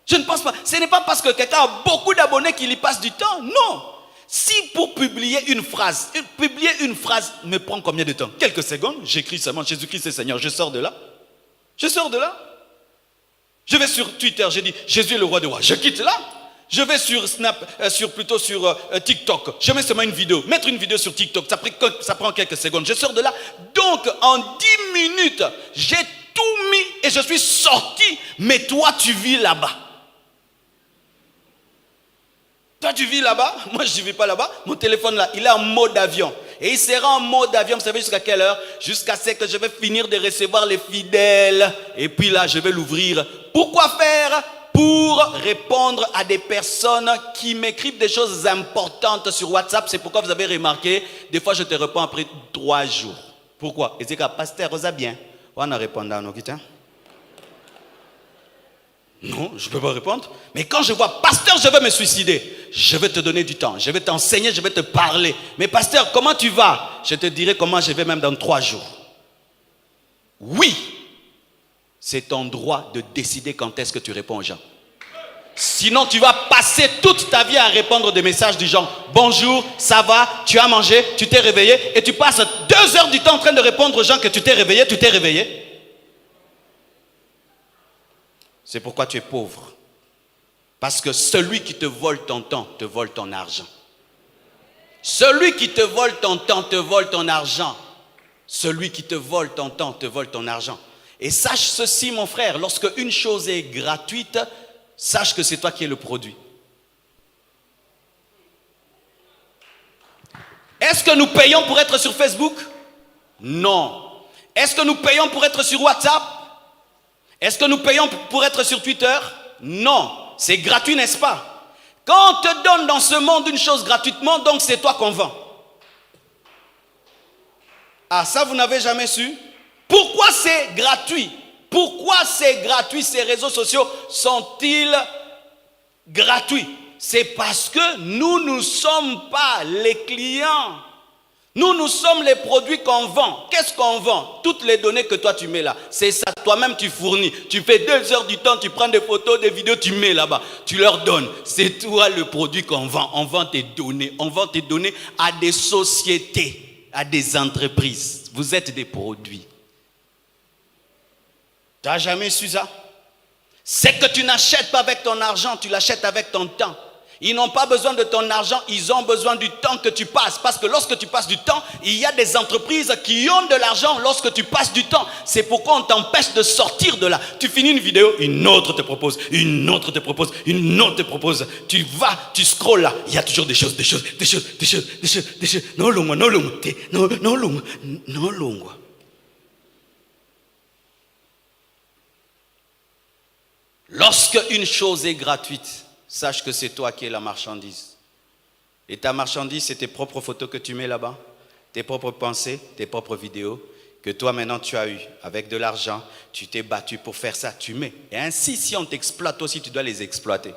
Je ne pense pas. Ce n'est pas parce que quelqu'un a beaucoup d'abonnés qu'il y passe du temps. Non. Si pour publier une phrase me prend combien de temps? Quelques secondes. J'écris seulement Jésus-Christ est Seigneur. Je sors de là. Je vais sur Twitter. J'ai dit Jésus est le roi des rois. Je quitte là. Je vais sur sur TikTok. Je mets seulement une vidéo. Mettre une vidéo sur TikTok, ça prend quelques secondes. Je sors de là. Donc en 10 minutes, j'ai tout mis et je suis sorti. Mais toi, tu vis là-bas. Toi, tu vis là-bas, moi je ne vis pas là-bas. Mon téléphone là, il est en mode avion. Et il sera en mode avion, vous savez jusqu'à quelle heure? Jusqu'à ce que je vais finir de recevoir les fidèles. Et puis là, je vais l'ouvrir. Pourquoi faire? Pour répondre à des personnes qui m'écrivent des choses importantes sur WhatsApp. C'est pourquoi vous avez remarqué, des fois je te réponds après 3 jours. Pourquoi? Et c'est que pasteur, Rosa bien. On a répondu à nos quittants. Non, je ne peux pas répondre. Mais quand je vois, pasteur, je vais me suicider, je vais te donner du temps, je vais t'enseigner, je vais te parler. Mais pasteur, comment tu vas? Je te dirai comment je vais même dans 3 jours. Oui, c'est ton droit de décider quand est-ce que tu réponds aux gens. Sinon, tu vas passer toute ta vie à répondre des messages du genre « Bonjour, ça va, tu as mangé, tu t'es réveillé » et tu passes 2 heures du temps en train de répondre aux gens que tu t'es réveillé. C'est pourquoi tu es pauvre. Parce que celui qui te vole ton temps, te vole ton argent. Celui qui te vole ton temps, te vole ton argent. Celui qui te vole ton temps, te vole ton argent. Et sache ceci, mon frère, lorsque une chose est gratuite, sache que c'est toi qui es le produit. Est-ce que nous payons pour être sur Facebook? Non. Est-ce que nous payons pour être sur WhatsApp? Est-ce que nous payons pour être sur Twitter? Non. C'est gratuit, n'est-ce pas? Quand on te donne dans ce monde une chose gratuitement, donc c'est toi qu'on vend. Ah, ça vous n'avez jamais su? Pourquoi c'est gratuit? Pourquoi c'est gratuit? Ces réseaux sociaux sont-ils gratuits? C'est parce que nous ne sommes pas les clients. Nous sommes les produits qu'on vend. Qu'est-ce qu'on vend? Toutes les données que toi tu mets là, c'est ça, toi-même tu fournis. Tu fais 2 heures du temps, tu prends des photos, des vidéos, tu mets là-bas. Tu leur donnes. C'est toi le produit qu'on vend. On vend tes données. On vend tes données à des sociétés, à des entreprises. Vous êtes des produits. Tu n'as jamais su ça? C'est que tu n'achètes pas avec ton argent, tu l'achètes avec ton temps. Ils n'ont pas besoin de ton argent, ils ont besoin du temps que tu passes. Parce que lorsque tu passes du temps, il y a des entreprises qui ont de l'argent lorsque tu passes du temps. C'est pourquoi on t'empêche de sortir de là. Tu finis une vidéo, une autre te propose, une autre te propose, une autre te propose. Tu vas, tu scrolles là, il y a toujours des choses. Non longue. Lorsque une chose est gratuite, sache que c'est toi qui es la marchandise. Et ta marchandise, c'est tes propres photos que tu mets là-bas, tes propres pensées, tes propres vidéos, que toi maintenant tu as eu avec de l'argent, tu t'es battu pour faire ça, tu mets. Et ainsi, si on t'exploite aussi, tu dois les exploiter.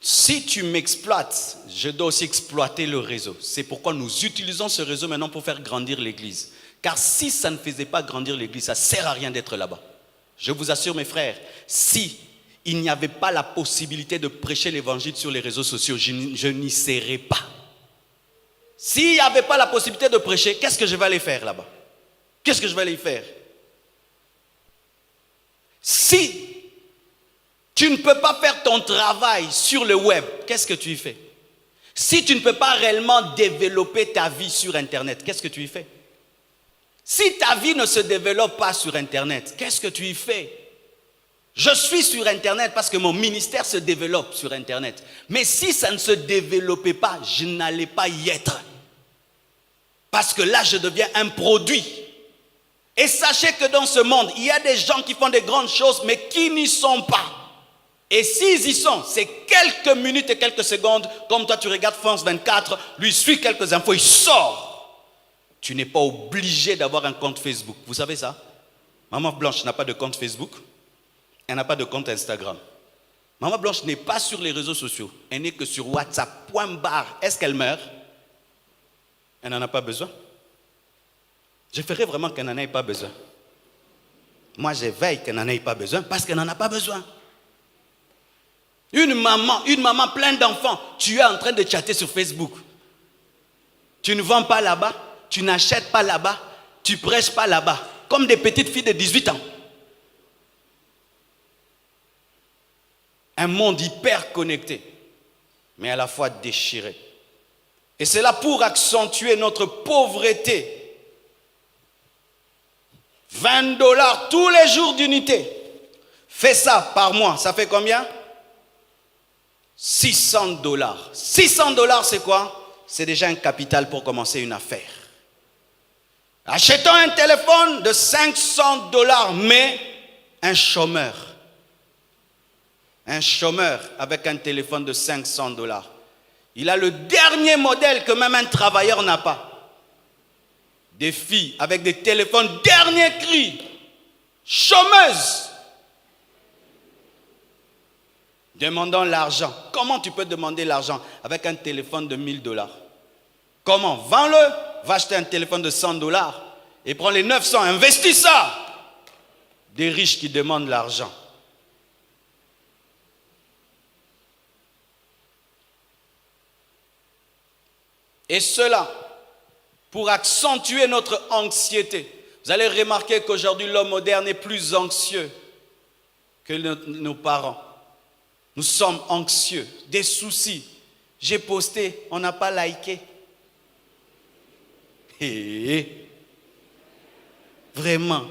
Si tu m'exploites, je dois aussi exploiter le réseau. C'est pourquoi nous utilisons ce réseau maintenant pour faire grandir l'église. Car si ça ne faisait pas grandir l'église, ça ne sert à rien d'être là-bas. Je vous assure mes frères, si il n'y avait pas la possibilité de prêcher l'évangile sur les réseaux sociaux, je n'y serais pas. S'il n'y avait pas la possibilité de prêcher, qu'est-ce que je vais aller faire là-bas? Qu'est-ce que je vais aller faire? Si tu ne peux pas faire ton travail sur le web, qu'est-ce que tu y fais? Si tu ne peux pas réellement développer ta vie sur Internet, qu'est-ce que tu y fais? Si ta vie ne se développe pas sur Internet, qu'est-ce que tu y fais? Je suis sur Internet parce que mon ministère se développe sur Internet. Mais si ça ne se développait pas, je n'allais pas y être. Parce que là, je deviens un produit. Et sachez que dans ce monde, il y a des gens qui font des grandes choses, mais qui n'y sont pas. Et s'ils y sont, c'est quelques minutes et quelques secondes. Comme toi, tu regardes France 24, lui suit quelques infos, il sort. Tu n'es pas obligé d'avoir un compte Facebook. Vous savez ça? Maman Blanche n'a pas de compte Facebook. Elle n'a pas de compte Instagram. Maman Blanche n'est pas sur les réseaux sociaux. Elle n'est que sur WhatsApp. Point barre. Est-ce qu'elle meurt? Elle n'en a pas besoin. Je ferais vraiment qu'elle n'en ait pas besoin. Moi, je veille qu'elle n'en ait pas besoin parce qu'elle n'en a pas besoin. Une maman pleine d'enfants, tu es en train de chatter sur Facebook. Tu ne vends pas là-bas. Tu n'achètes pas là-bas, tu prêches pas là-bas, comme des petites filles de 18 ans. Un monde hyper connecté, mais à la fois déchiré. Et c'est là pour accentuer notre pauvreté. 20$ tous les jours d'unité. Fais ça par mois, ça fait combien? 600$. 600$, c'est quoi? C'est déjà un capital pour commencer une affaire. Achetons un téléphone de 500$, mais un chômeur avec un téléphone de 500$. Il a le dernier modèle que même un travailleur n'a pas. Des filles avec des téléphones dernier cri, chômeuses, demandant l'argent. Comment tu peux demander l'argent avec un téléphone de 1000$? Comment? Vends-le, va acheter un téléphone de 100$ et prends les 900, investis ça. Des riches qui demandent l'argent. Et cela, pour accentuer notre anxiété. Vous allez remarquer qu'aujourd'hui, l'homme moderne est plus anxieux que nos parents. Nous sommes anxieux, des soucis. J'ai posté, on n'a pas liké. Vraiment.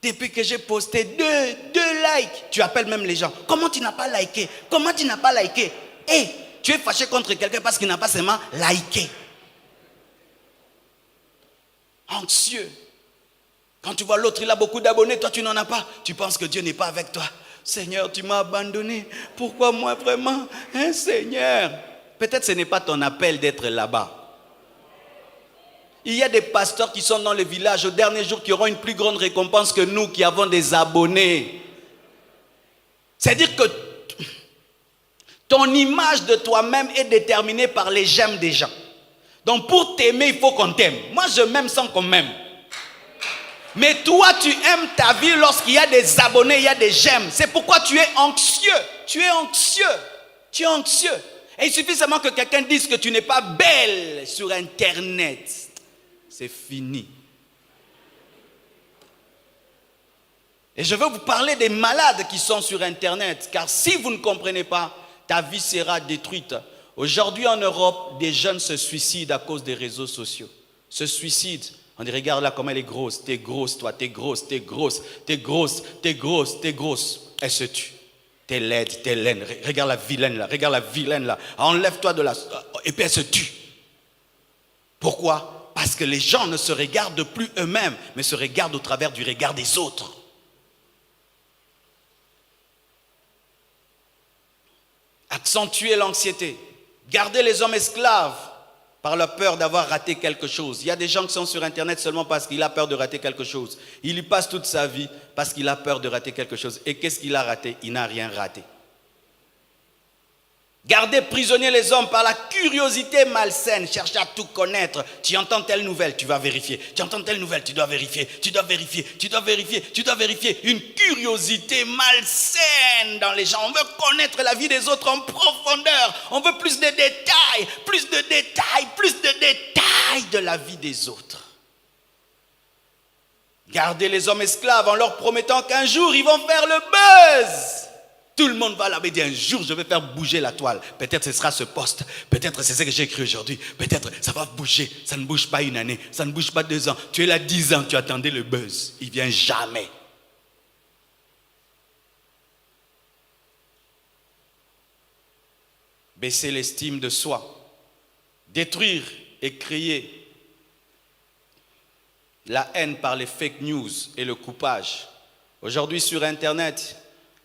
Depuis que j'ai posté deux likes, tu appelles même les gens. Comment tu n'as pas liké? Comment tu n'as pas liké? Tu es fâché contre quelqu'un parce qu'il n'a pas seulement liké. Anxieux. Quand tu vois l'autre, il a beaucoup d'abonnés, toi tu n'en as pas. Tu penses que Dieu n'est pas avec toi. Seigneur, tu m'as abandonné. Pourquoi moi vraiment? Hein, Seigneur? Peut-être ce n'est pas ton appel d'être là-bas. Il y a des pasteurs qui sont dans le village au dernier jour qui auront une plus grande récompense que nous qui avons des abonnés. C'est-à-dire que ton image de toi-même est déterminée par les j'aime des gens. Donc pour t'aimer, il faut qu'on t'aime. Moi, je m'aime sans qu'on m'aime. Mais toi, tu aimes ta vie lorsqu'il y a des abonnés, il y a des j'aime. C'est pourquoi tu es anxieux. Tu es anxieux. Tu es anxieux. Et il suffit seulement que quelqu'un dise que tu n'es pas belle sur Internet. C'est fini. Et je veux vous parler des malades qui sont sur Internet. Car si vous ne comprenez pas, ta vie sera détruite. Aujourd'hui en Europe, des jeunes se suicident à cause des réseaux sociaux. Se suicident. On dit, regarde là comment elle est grosse. T'es grosse, toi, t'es grosse, t'es grosse, t'es grosse, t'es grosse, t'es grosse. Elle se tue. T'es laide, t'es laine. Regarde la vilaine là, regarde la vilaine là. Enlève-toi de la... Et puis elle se tue. Pourquoi? Parce que les gens ne se regardent plus eux-mêmes, mais se regardent au travers du regard des autres. Accentuer l'anxiété. Garder les hommes esclaves par la peur d'avoir raté quelque chose. Il y a des gens qui sont sur Internet seulement parce qu'il a peur de rater quelque chose. Il y passe toute sa vie parce qu'il a peur de rater quelque chose. Et qu'est-ce qu'il a raté? Il n'a rien raté. Garder prisonniers les hommes par la curiosité malsaine, chercher à tout connaître. Tu entends telle nouvelle, tu vas vérifier. Tu entends telle nouvelle, tu dois vérifier. Tu dois vérifier, tu dois vérifier, tu dois vérifier. Une curiosité malsaine dans les gens. On veut connaître la vie des autres en profondeur. On veut plus de détails, plus de détails, plus de détails de la vie des autres. Garder les hommes esclaves en leur promettant qu'un jour ils vont faire le buzz. Tout le monde va là-bas et dire un jour je vais faire bouger la toile. Peut-être ce sera ce poste. Peut-être c'est ce que j'ai écrit aujourd'hui. Peut-être ça va bouger. Ça ne bouge pas une année. Ça ne bouge pas 2 ans. Tu es là 10 ans. Tu attendais le buzz. Il ne vient jamais. Baisser l'estime de soi. Détruire et créer la haine par les fake news et le coupage. Aujourd'hui sur Internet,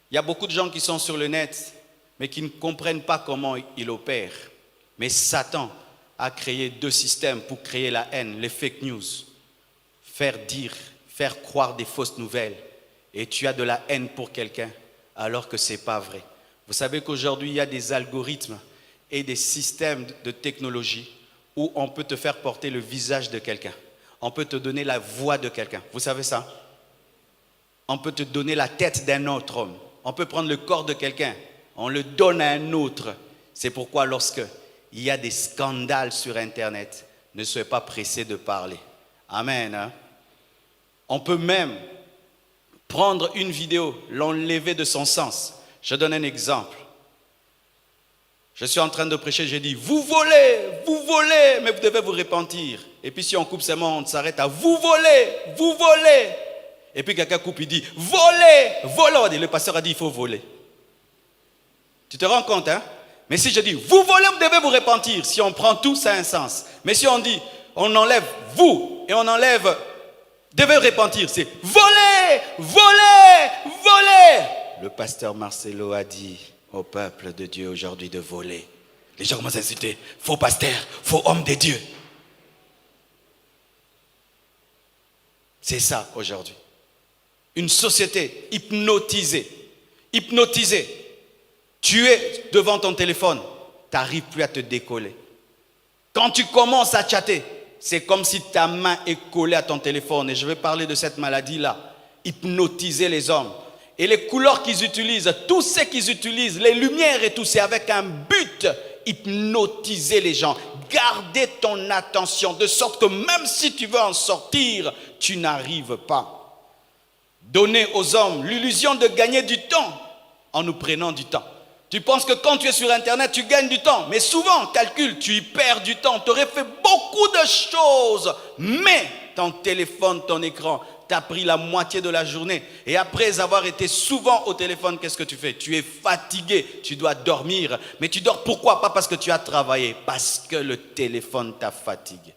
il y a beaucoup de gens qui sont sur le net, mais qui ne comprennent pas comment il opère. Mais Satan a créé 2 systèmes pour créer la haine, les fake news. Faire dire, faire croire des fausses nouvelles. Et tu as de la haine pour quelqu'un, alors que ce n'est pas vrai. Vous savez qu'aujourd'hui, il y a des algorithmes et des systèmes de technologie où on peut te faire porter le visage de quelqu'un. On peut te donner la voix de quelqu'un. Vous savez ça? On peut te donner la tête d'un autre homme. On peut prendre le corps de quelqu'un, on le donne à un autre. C'est pourquoi lorsque il y a des scandales sur Internet, ne soyez pas pressés de parler. Amen. Hein? On peut même prendre une vidéo, l'enlever de son sens. Je donne un exemple. Je suis en train de prêcher, j'ai dit, vous volez, mais vous devez vous repentir. Et puis si on coupe seulement, on s'arrête à vous volez. Et puis quelqu'un coupe, il dit, volez. Le pasteur a dit, il faut voler. Tu te rends compte, hein? Mais si je dis, vous volez, vous devez vous repentir. Si on prend tout, ça a un sens. Mais si on dit, on enlève vous et on enlève, devez repentir, c'est volez. Le pasteur Marcelo a dit au peuple de Dieu aujourd'hui de voler. Les gens commencent à insulter, faux pasteur, faux homme de Dieu. C'est ça aujourd'hui. Une société hypnotisée. Tu es devant ton téléphone, tu n'arrives plus à te décoller. Quand tu commences à chatter, c'est comme si ta main est collée à ton téléphone. Et je vais parler de cette maladie-là. Hypnotiser les hommes. Et les couleurs qu'ils utilisent, tout ce qu'ils utilisent, les lumières et tout, c'est avec un but. Hypnotiser les gens. Garder ton attention de sorte que même si tu veux en sortir, tu n'arrives pas. Donner aux hommes l'illusion de gagner du temps en nous prenant du temps. Tu penses que quand tu es sur Internet, tu gagnes du temps. Mais souvent, calcule, tu y perds du temps. Tu aurais fait beaucoup de choses. Mais ton téléphone, ton écran, t'as pris la moitié de la journée. Et après avoir été souvent au téléphone, qu'est-ce que tu fais? Tu es fatigué, tu dois dormir. Mais tu dors pourquoi? Pas parce que tu as travaillé, parce que le téléphone t'a fatigué.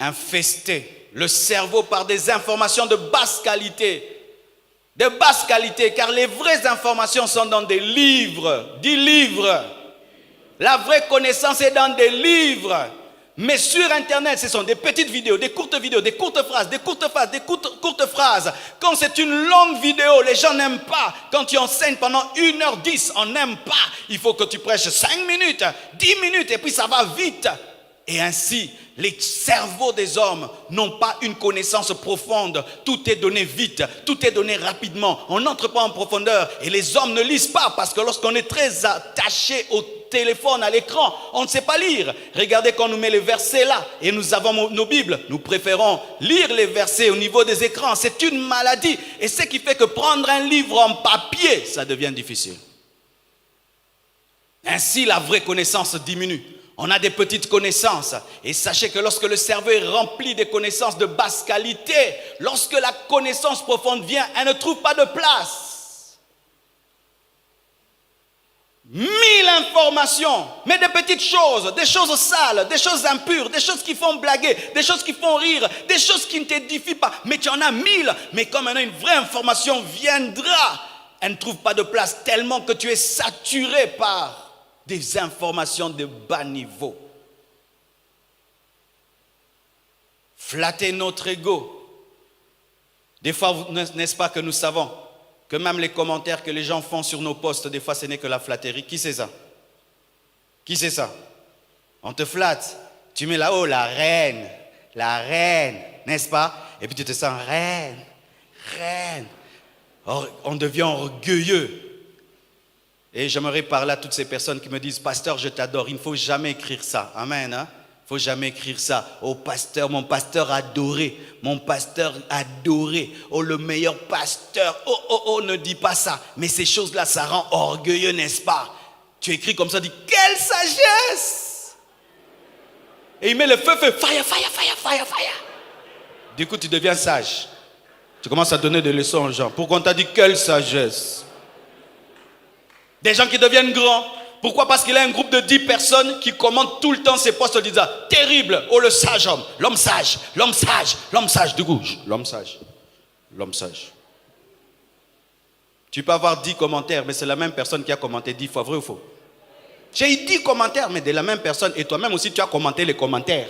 infester le cerveau par des informations de basse qualité. De basse qualité, car les vraies informations sont dans des livres. 10 livres. La vraie connaissance est dans des livres. Mais sur Internet, ce sont des petites vidéos, des courtes phrases, des courtes phrases. Quand c'est une longue vidéo, les gens n'aiment pas. Quand tu enseignes pendant 1h10, on n'aime pas. Il faut que tu prêches 5 minutes, 10 minutes, et puis ça va vite. Et ainsi, les cerveaux des hommes n'ont pas une connaissance profonde. Tout est donné vite, tout est donné rapidement. On n'entre pas en profondeur. Et les hommes ne lisent pas parce que lorsqu'on est très attaché au téléphone, à l'écran, on ne sait pas lire. Regardez quand on nous met les versets là et nous avons nos Bibles. Nous préférons lire les versets au niveau des écrans. C'est une maladie. Et ce qui fait que prendre un livre en papier, ça devient difficile. Ainsi, la vraie connaissance diminue. On a des petites connaissances. Et sachez que lorsque le cerveau est rempli de connaissances de basse qualité, lorsque la connaissance profonde vient, elle ne trouve pas de place. 1000 informations, mais des petites choses, des choses sales, des choses impures, des choses qui font blaguer, des choses qui font rire, des choses qui ne t'édifient pas. Mais tu en as 1000. Mais comme maintenant une vraie information viendra, elle ne trouve pas de place tellement que tu es saturé par des informations de bas niveau. Flatter notre ego. Des fois, n'est-ce pas que nous savons que même les commentaires que les gens font sur nos posts, des fois ce n'est que la flatterie. Qui c'est ça? Qui c'est ça? On te flatte. Tu mets là-haut la reine, n'est-ce pas? Et puis tu te sens reine. On devient orgueilleux. Et j'aimerais parler à toutes ces personnes qui me disent « Pasteur, je t'adore ». Il ne faut jamais écrire ça. Amen. Il ne faut jamais écrire ça. « Oh pasteur, mon pasteur adoré. Mon pasteur adoré. Oh le meilleur pasteur. Oh, ne dis pas ça. » Mais ces choses-là, ça rend orgueilleux, n'est-ce pas? Tu écris comme ça, dis « Quelle sagesse !» Et il met le feu, fire. Du coup, tu deviens sage. Tu commences à donner des leçons aux gens. Pourquoi on t'a dit « Quelle sagesse !» Des gens qui deviennent grands. Pourquoi? Parce qu'il y a un groupe de 10 personnes qui commentent tout le temps ces posts en disant « Terrible, oh le sage homme, l'homme sage. » Du coup, l'homme sage. Tu peux avoir 10 commentaires, mais c'est la même personne qui a commenté 10 fois, vrai ou faux? J'ai eu 10 commentaires, mais de la même personne. Et toi-même aussi, tu as commenté les commentaires.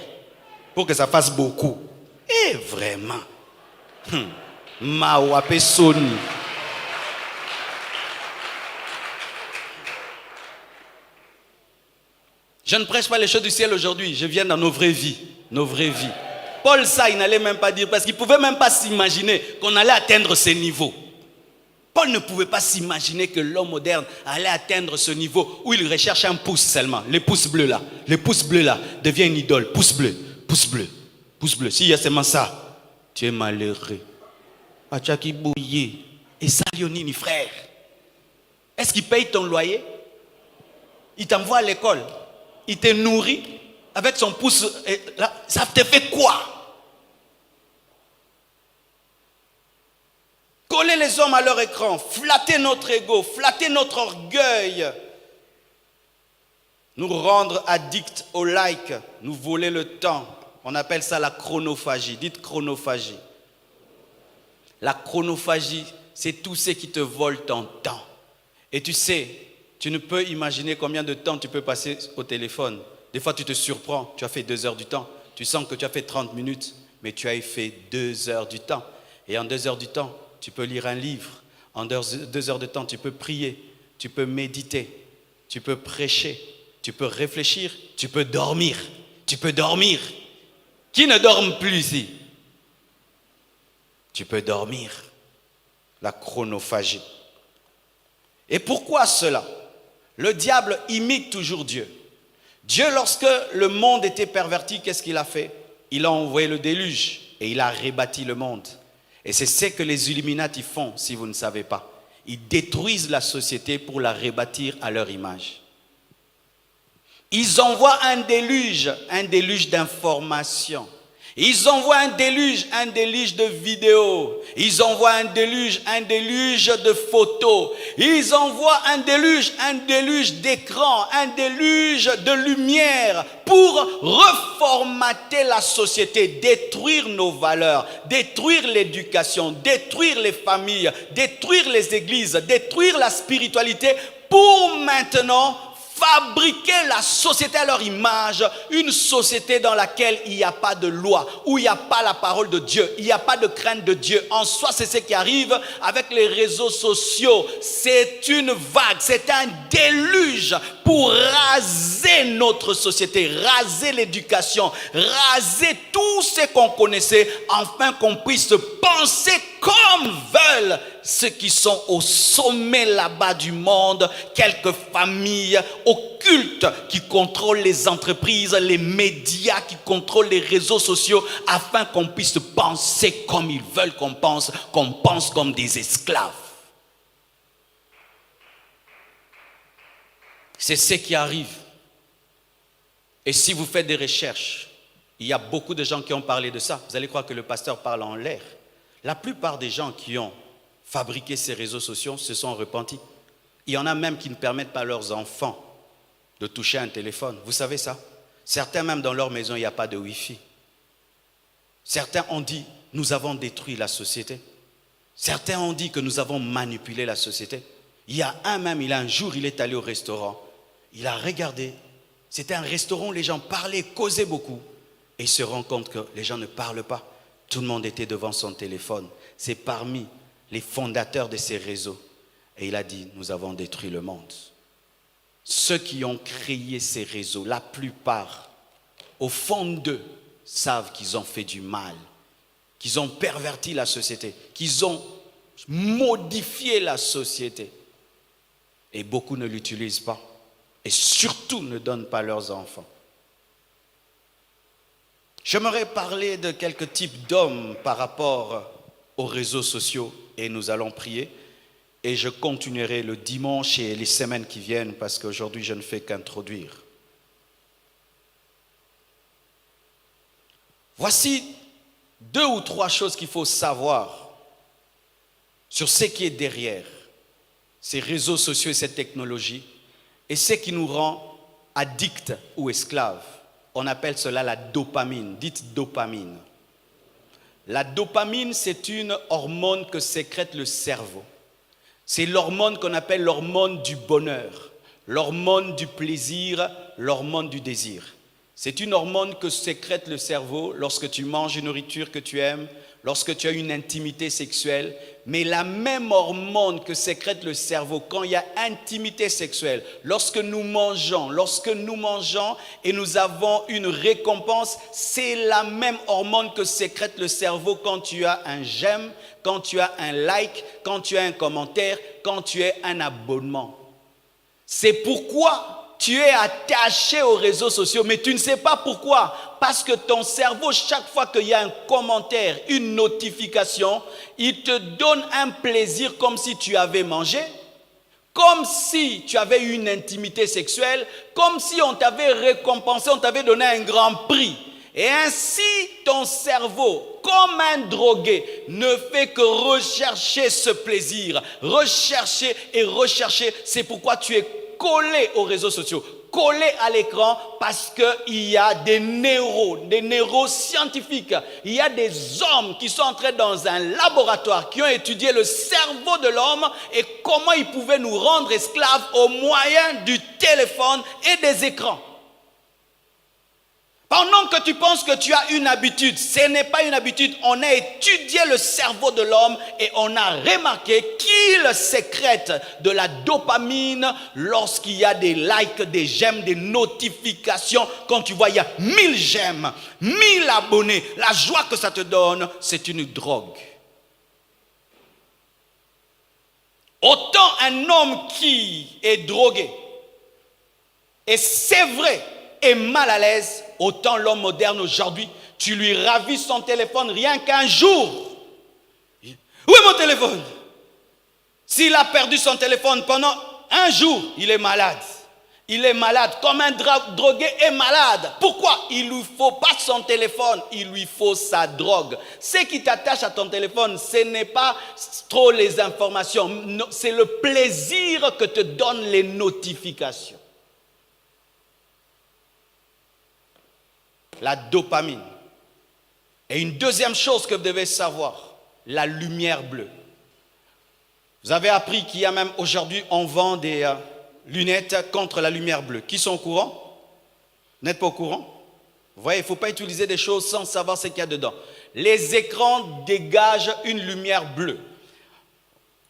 Pour que ça fasse beaucoup. Et vraiment. Mawape Sony. Je ne prêche pas les choses du ciel aujourd'hui. Je viens dans nos vraies vies. Paul, ça, il n'allait même pas dire, parce qu'il ne pouvait même pas s'imaginer qu'on allait atteindre ces niveaux. Paul ne pouvait pas s'imaginer que l'homme moderne allait atteindre ce niveau où il recherche un pouce seulement. Les pouces bleus là. Les pouces bleus là deviennent une idole. Pouce bleu. S'il y a seulement ça, tu es malheureux. Achaki bouillé. Et ça, Lionini, frère. Est-ce qu'il paye ton loyer? Il t'envoie à l'école. Il te nourrit avec son pouce. Là, ça te fait quoi? Coller les hommes à leur écran, flatter notre ego, flatter notre orgueil, nous rendre addicts au like, nous voler le temps. On appelle ça la chronophagie. Dites chronophagie. La chronophagie, c'est tout ce qui te vole ton temps. Et tu sais, tu ne peux imaginer combien de temps tu peux passer au téléphone. Des fois, tu te surprends. Tu as fait 2 heures du temps. Tu sens que tu as fait 30 minutes, mais tu as fait 2 heures du temps. Et en 2 heures du temps, tu peux lire un livre. En 2 heures de temps, tu peux prier. Tu peux méditer. Tu peux prêcher. Tu peux réfléchir. Tu peux dormir. Qui ne dort plus ici? Tu peux dormir. La chronophagie. Et pourquoi cela? Le diable imite toujours Dieu. Dieu, lorsque le monde était perverti, qu'est-ce qu'il a fait? Il a envoyé le déluge et il a rebâti le monde. Et c'est ce que les Illuminati font, si vous ne savez pas. Ils détruisent la société pour la rebâtir à leur image. Ils envoient un déluge d'informations. Ils envoient un déluge de vidéos. Ils envoient un déluge de photos. Ils envoient un déluge d'écran, un déluge de lumière pour reformater la société, détruire nos valeurs, détruire l'éducation, détruire les familles, détruire les églises, détruire la spiritualité pour maintenant fabriquer la société à leur image, une société dans laquelle il n'y a pas de loi, où il n'y a pas la parole de Dieu, il n'y a pas de crainte de Dieu. En soi, c'est ce qui arrive avec les réseaux sociaux. C'est une vague, c'est un déluge pour raser notre société, raser l'éducation, raser tout ce qu'on connaissait, afin qu'on puisse penser comme veulent ceux qui sont au sommet là-bas du monde, quelques familles occultes qui contrôlent les entreprises, les médias, qui contrôlent les réseaux sociaux, afin qu'on puisse penser comme ils veulent qu'on pense comme des esclaves. C'est ce qui arrive. Et si vous faites des recherches, il y a beaucoup de gens qui ont parlé de ça. Vous allez croire que le pasteur parle en l'air. La plupart des gens qui ont fabriqué ces réseaux sociaux se sont repentis. Il y en a même qui ne permettent pas à leurs enfants de toucher un téléphone. Vous savez ça? Certains même dans leur maison, il n'y a pas de Wi-Fi. Certains ont dit, nous avons détruit la société. Certains ont dit que nous avons manipulé la société. Il y a un jour, il est allé au restaurant. Il a regardé. C'était un restaurant où les gens parlaient, causaient beaucoup. Et il se rend compte que les gens ne parlent pas. Tout le monde était devant son téléphone. C'est parmi les fondateurs de ces réseaux. Et il a dit, nous avons détruit le monde. Ceux qui ont créé ces réseaux, la plupart, au fond d'eux, savent qu'ils ont fait du mal, qu'ils ont perverti la société, qu'ils ont modifié la société. Et beaucoup ne l'utilisent pas. Et surtout ne donnent pas leurs enfants. J'aimerais parler de quelques types d'hommes par rapport aux réseaux sociaux et nous allons prier. Et je continuerai le dimanche et les semaines qui viennent parce qu'aujourd'hui je ne fais qu'introduire. Voici 2 ou 3 choses qu'il faut savoir sur ce qui est derrière ces réseaux sociaux et cette technologie et ce qui nous rend addicts ou esclaves. On appelle cela la dopamine. Dites dopamine. La dopamine, c'est une hormone que sécrète le cerveau. C'est l'hormone qu'on appelle l'hormone du bonheur, l'hormone du plaisir, l'hormone du désir. C'est une hormone que sécrète le cerveau lorsque tu manges une nourriture que tu aimes, lorsque tu as une intimité sexuelle. Mais la même hormone que sécrète le cerveau quand il y a intimité sexuelle, lorsque nous mangeons et nous avons une récompense, c'est la même hormone que sécrète le cerveau quand tu as un j'aime, quand tu as un like, quand tu as un commentaire, quand tu as un abonnement. C'est pourquoi tu es attaché aux réseaux sociaux, mais tu ne sais pas pourquoi. Parce que ton cerveau, chaque fois qu'il y a un commentaire, une notification, il te donne un plaisir comme si tu avais mangé, comme si tu avais eu une intimité sexuelle, comme si on t'avait récompensé, on t'avait donné un grand prix. Et ainsi, ton cerveau, comme un drogué, ne fait que rechercher ce plaisir, rechercher et rechercher. C'est pourquoi tu es collé aux réseaux sociaux, collé à l'écran, parce qu'il y a des neuroscientifiques, il y a des hommes qui sont entrés dans un laboratoire, qui ont étudié le cerveau de l'homme et comment ils pouvaient nous rendre esclaves au moyen du téléphone et des écrans. Pendant que tu penses que tu as une habitude, ce n'est pas une habitude. On a étudié le cerveau de l'homme et on a remarqué qu'il sécrète de la dopamine lorsqu'il y a des likes, des j'aime, des notifications. Quand tu vois, il y a 1000 j'aime, 1000 abonnés. La joie que ça te donne, c'est une drogue. Autant un homme qui est drogué, et c'est vrai, est mal à l'aise, autant l'homme moderne aujourd'hui, tu lui ravis son téléphone rien qu'un jour. Où est mon téléphone? S'il a perdu son téléphone pendant un jour, il est malade. Il est malade, comme un drogué est malade. Pourquoi? Il ne lui faut pas son téléphone, il lui faut sa drogue. Ce qui t'attache à ton téléphone, ce n'est pas trop les informations, c'est le plaisir que te donnent les notifications. La dopamine. Et une deuxième chose que vous devez savoir, la lumière bleue. Vous avez appris qu'il y a même aujourd'hui, on vend des lunettes contre la lumière bleue. Qui sont au courant? Vous n'êtes pas au courant? Vous voyez, il ne faut pas utiliser des choses sans savoir ce qu'il y a dedans. Les écrans dégagent une lumière bleue.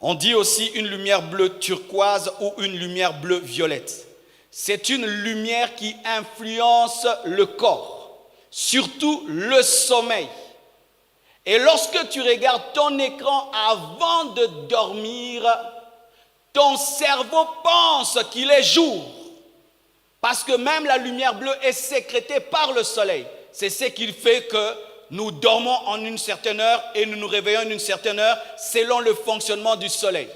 On dit aussi une lumière bleue turquoise ou une lumière bleue violette. C'est une lumière qui influence le corps, surtout le sommeil. Et lorsque tu regardes ton écran avant de dormir, ton cerveau pense qu'il est jour. Parce que même la lumière bleue est sécrétée par le soleil. C'est ce qui fait que nous dormons en une certaine heure et nous nous réveillons en une certaine heure selon le fonctionnement du soleil.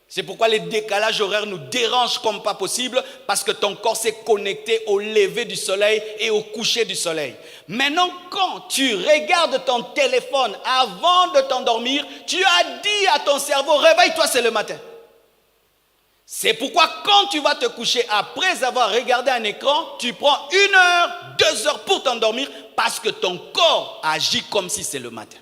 C'est pourquoi les décalages horaires nous dérangent comme pas possible, parce que ton corps s'est connecté au lever du soleil et au coucher du soleil. Maintenant, quand tu regardes ton téléphone avant de t'endormir, tu as dit à ton cerveau, réveille-toi, c'est le matin. C'est pourquoi quand tu vas te coucher après avoir regardé un écran, tu prends 1 heure, 2 heures pour t'endormir, parce que ton corps agit comme si c'est le matin.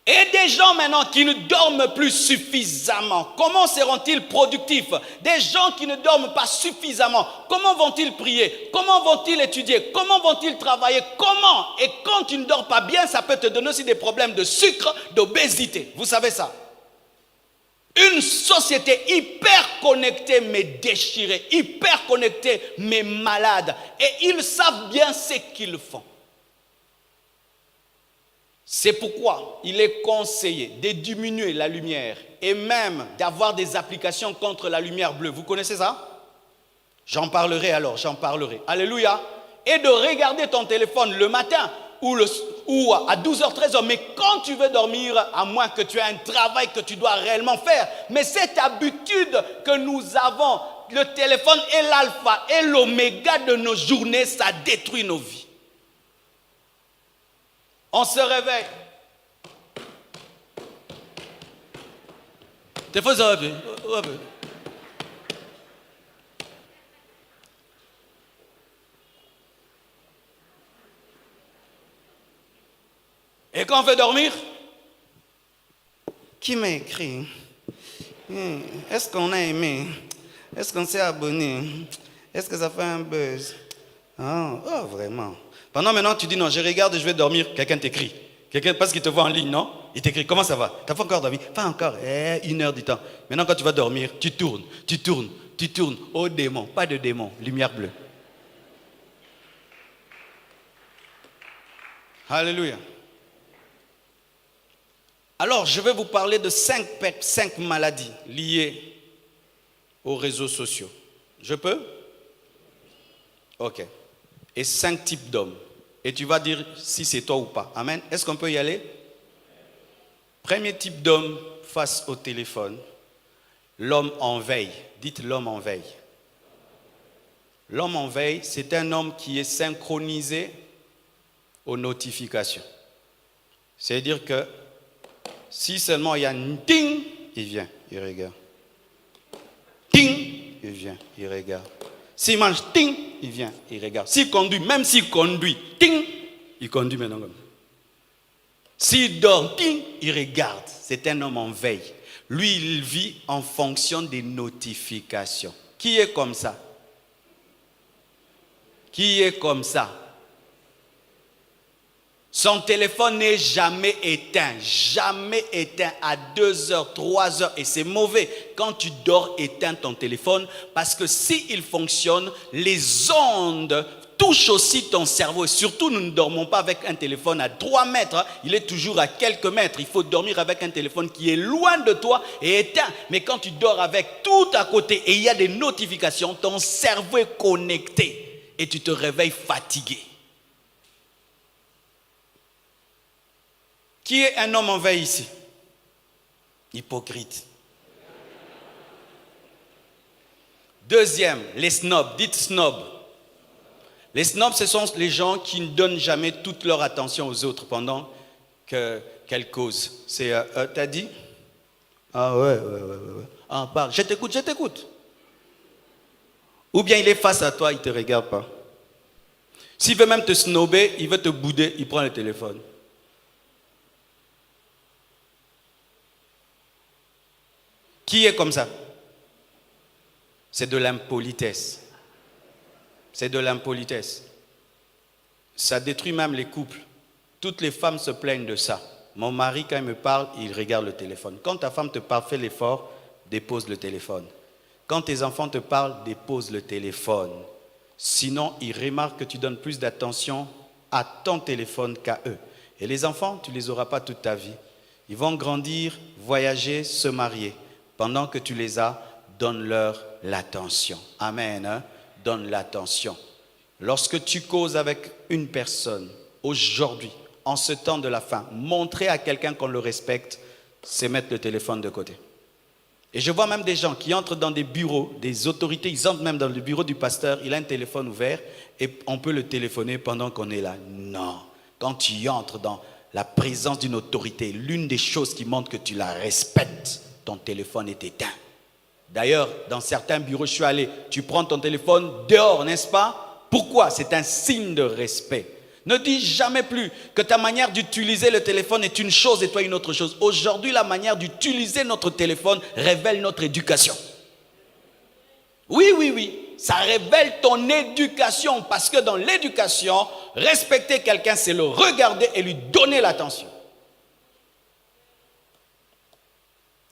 Et des gens maintenant qui ne dorment plus suffisamment, comment seront-ils productifs? Des gens qui ne dorment pas suffisamment, comment vont-ils prier? Comment vont-ils étudier? Comment vont-ils travailler? Comment? Et quand tu ne dors pas bien, ça peut te donner aussi des problèmes de sucre, d'obésité. Vous savez ça? Une société hyper connectée mais déchirée, hyper connectée mais malade. Et ils savent bien ce qu'ils font. C'est pourquoi il est conseillé de diminuer la lumière et même d'avoir des applications contre la lumière bleue. Vous connaissez ça? J'en parlerai alors, j'en parlerai. Alléluia. Et de regarder ton téléphone le matin ou à 12h, 13h. Mais quand tu veux dormir, à moins que tu aies un travail que tu dois réellement faire. Mais cette habitude que nous avons, le téléphone est l'alpha et l'oméga de nos journées, ça détruit nos vies. On se réveille. Des fois, ça va. Et quand on veut dormir, qui m'a écrit? Est-ce qu'on a aimé? Est-ce qu'on s'est abonné? Est-ce que ça fait un buzz? Oh, vraiment. Pendant maintenant, tu dis non, je regarde et je vais dormir. Quelqu'un t'écrit. Quelqu'un, parce qu'il te voit en ligne, non? Il t'écrit, comment ça va? T'as pas encore dormi? Pas encore. 1 heure du temps. Maintenant, quand tu vas dormir, tu tournes. Oh démon, pas de démon, lumière bleue. Alléluia. Alors, je vais vous parler de 5 maladies liées aux réseaux sociaux. Je peux? Ok. Et 5 types d'hommes. Et tu vas dire si c'est toi ou pas. Amen. Est-ce qu'on peut y aller? Premier type d'homme face au téléphone. L'homme en veille. Dites l'homme en veille. L'homme en veille, c'est un homme qui est synchronisé aux notifications. C'est-à-dire que si seulement il y a un ting, il vient, il regarde. Ting, il vient, il regarde. S'il mange, ting, il vient, il regarde. S'il conduit, même s'il conduit, ting, il conduit maintenant comme ça. S'il dort, ting, il regarde. C'est un homme en veille. Lui, il vit en fonction des notifications. Qui est comme ça? Qui est comme ça? Son téléphone n'est jamais éteint à 2 heures, 3 heures. Et c'est mauvais. Quand tu dors, éteins ton téléphone. Parce que s'il fonctionne, les ondes touchent aussi ton cerveau. Et surtout, nous ne dormons pas avec un téléphone à 3 mètres. Il est toujours à quelques mètres. Il faut dormir avec un téléphone qui est loin de toi et éteint. Mais quand tu dors avec tout à côté et il y a des notifications, ton cerveau est connecté. Et tu te réveilles fatigué. Qui est un homme en veille ici? Hypocrite. Deuxième, les snobs. Dites snobs. Les snobs, ce sont les gens qui ne donnent jamais toute leur attention aux autres pendant qu'elles causent. C'est, t'as dit? Ah ouais. Ah, parle. Je t'écoute. Ou bien il est face à toi, il ne te regarde pas. S'il veut même te snobber, il veut te bouder, il prend le téléphone. Qui est comme ça? C'est de l'impolitesse. C'est de l'impolitesse. Ça détruit même les couples. Toutes les femmes se plaignent de ça. Mon mari, quand il me parle, il regarde le téléphone. Quand ta femme te parle, fais l'effort, dépose le téléphone. Quand tes enfants te parlent, dépose le téléphone. Sinon, ils remarquent que tu donnes plus d'attention à ton téléphone qu'à eux. Et les enfants, tu ne les auras pas toute ta vie. Ils vont grandir, voyager, se marier. Pendant que tu les as, donne-leur l'attention. Amen. Hein? Donne l'attention. Lorsque tu causes avec une personne, aujourd'hui, en ce temps de la fin, montrer à quelqu'un qu'on le respecte, c'est mettre le téléphone de côté. Et je vois même des gens qui entrent dans des bureaux, des autorités, ils entrent même dans le bureau du pasteur, il a un téléphone ouvert et on peut le téléphoner pendant qu'on est là. Non. Quand tu entres dans la présence d'une autorité, l'une des choses qui montre que tu la respectes, ton téléphone est éteint. D'ailleurs, dans certains bureaux, je suis allé, tu prends ton téléphone dehors, n'est-ce pas? Pourquoi? C'est un signe de respect. Ne dis jamais plus que ta manière d'utiliser le téléphone est une chose et toi une autre chose. Aujourd'hui, la manière d'utiliser notre téléphone révèle notre éducation. Oui. Ça révèle ton éducation parce que dans l'éducation, respecter quelqu'un, c'est le regarder et lui donner l'attention.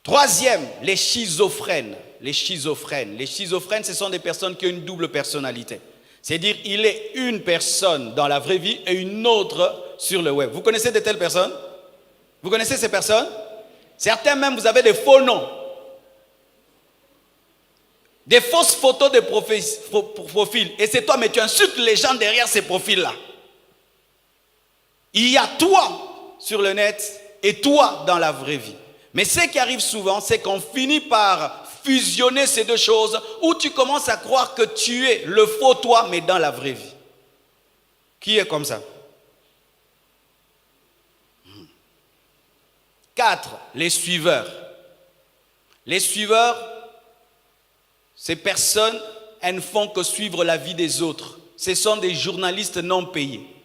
Troisième, les schizophrènes. Les schizophrènes, ce sont des personnes qui ont une double personnalité. C'est-à-dire, il est une personne dans la vraie vie et une autre sur le web. Vous connaissez de telles personnes? Vous connaissez ces personnes? Certains même, vous avez des faux noms. Des fausses photos de profil. Et c'est toi, mais tu insultes les gens derrière ces profils-là. Il y a toi sur le net et toi dans la vraie vie. Mais ce qui arrive souvent, c'est qu'on finit par fusionner ces deux choses où tu commences à croire que tu es le faux toi, mais dans la vraie vie. Qui est comme ça? 4. Les suiveurs. Les suiveurs, ces personnes, elles ne font que suivre la vie des autres. Ce sont des journalistes non payés.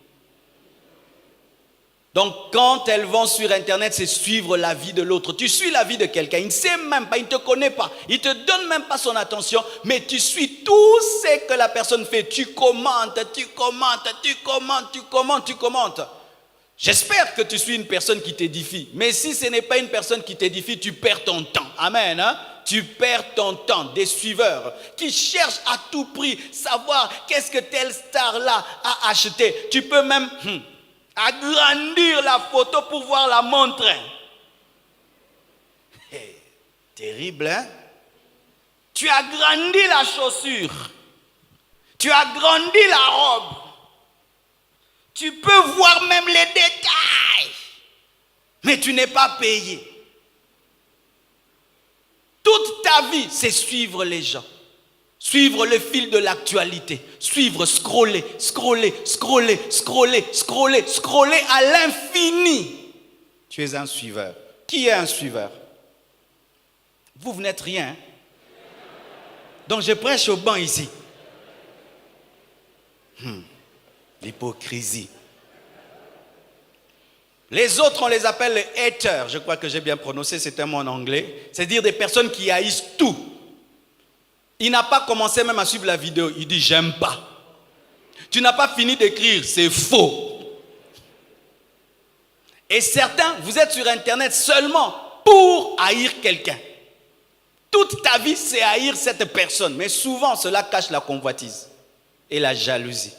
Donc, quand elles vont sur Internet, c'est suivre la vie de l'autre. Tu suis la vie de quelqu'un, il ne sait même pas, il ne te connaît pas, il ne te donne même pas son attention, mais tu suis tout ce que la personne fait. Tu commentes. J'espère que tu suis une personne qui t'édifie. Mais si ce n'est pas une personne qui t'édifie, tu perds ton temps. Amen. Hein? Tu perds ton temps. Des suiveurs qui cherchent à tout prix savoir qu'est-ce que telle star-là a acheté. Tu peux même... agrandir la photo pour voir la montre. Hey, terrible, hein? Tu agrandis la chaussure. Tu agrandis la robe. Tu peux voir même les détails. Mais tu n'es pas payé. Toute ta vie, c'est suivre les gens. Suivre le fil de l'actualité. Suivre, scroller à l'infini. Tu es un suiveur. Qui est un suiveur? Vous n'êtes rien. Donc je prêche au banc ici. L'hypocrisie. Les autres, on les appelle les haters. Je crois que j'ai bien prononcé, c'est un mot en anglais. C'est-à-dire des personnes qui haïssent tout. Il n'a pas commencé même à suivre la vidéo. Il dit, j'aime pas. Tu n'as pas fini d'écrire, c'est faux. Et certains, vous êtes sur Internet seulement pour haïr quelqu'un. Toute ta vie, c'est haïr cette personne. Mais souvent, cela cache la convoitise et la jalousie.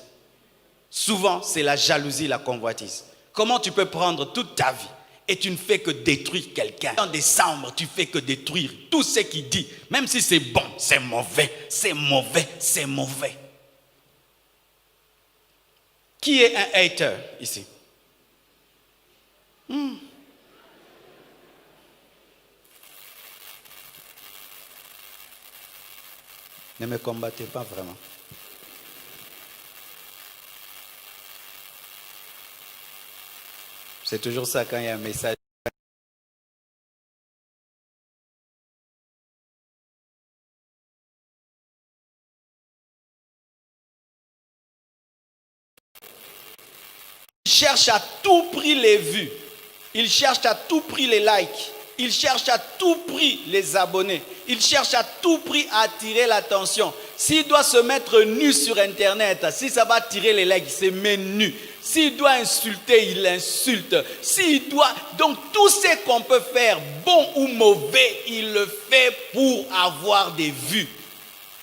Souvent, c'est la jalousie, la convoitise. Comment tu peux prendre toute ta vie et tu ne fais que détruire quelqu'un? En décembre, tu fais que détruire tout ce qu'il dit. Même si c'est bon, c'est mauvais. Qui est un hater ici? Ne me combattez pas vraiment. C'est toujours ça quand il y a un message. Il cherche à tout prix les vues. Il cherche à tout prix les likes. Il cherche à tout prix les abonnés. Il cherche à tout prix à attirer l'attention. S'il doit se mettre nu sur Internet, si ça va attirer les likes, il se met nu. S'il doit insulter, il insulte. S'il doit... Donc tout ce qu'on peut faire, bon ou mauvais, il le fait pour avoir des vues.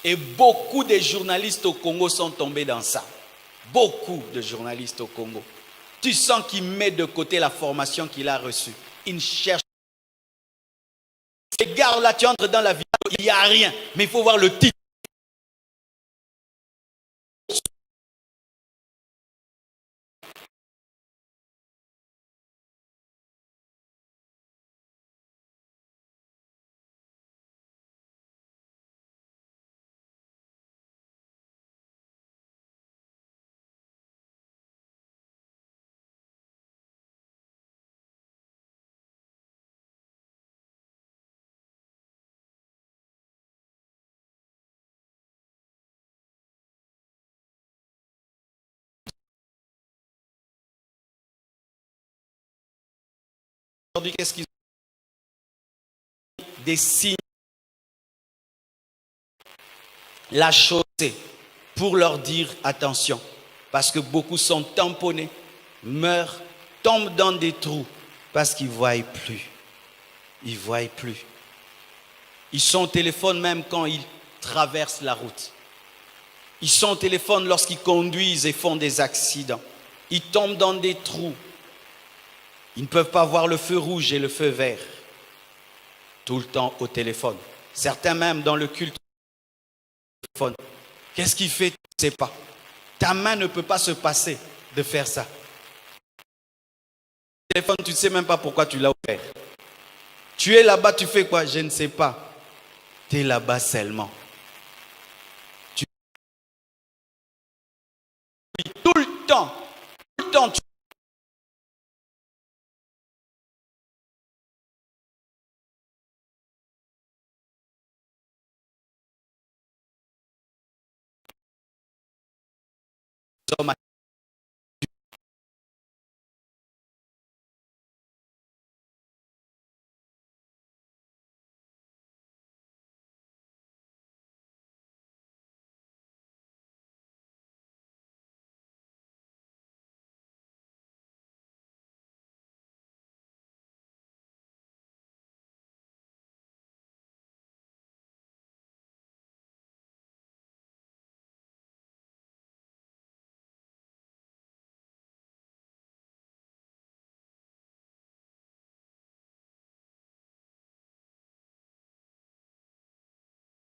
Et beaucoup de journalistes au Congo sont tombés dans ça. Beaucoup de journalistes au Congo. Tu sens qu'il met de côté la formation qu'il a reçue. Il cherche. Regarde là, tu entres dans la vidéo, il n'y a rien. Mais il faut voir le titre. Aujourd'hui, qu'est-ce qu'ils ont? Des signes. La chose, c'est pour leur dire attention. Parce que beaucoup sont tamponnés, meurent, tombent dans des trous. Parce qu'ils ne voient plus. Ils ne voient plus. Ils sont au téléphone même quand ils traversent la route. Ils sont au téléphone lorsqu'ils conduisent et font des accidents. Ils tombent dans des trous. Ils ne peuvent pas voir le feu rouge et le feu vert. Tout le temps au téléphone. Certains même dans le culte. Qu'est-ce qu'il fait? Tu ne sais pas. Ta main ne peut pas se passer de faire ça. Le téléphone, tu ne sais même pas pourquoi tu l'as ouvert. Tu es là-bas, tu fais quoi? Je ne sais pas. Tu es là-bas seulement. Tout le temps,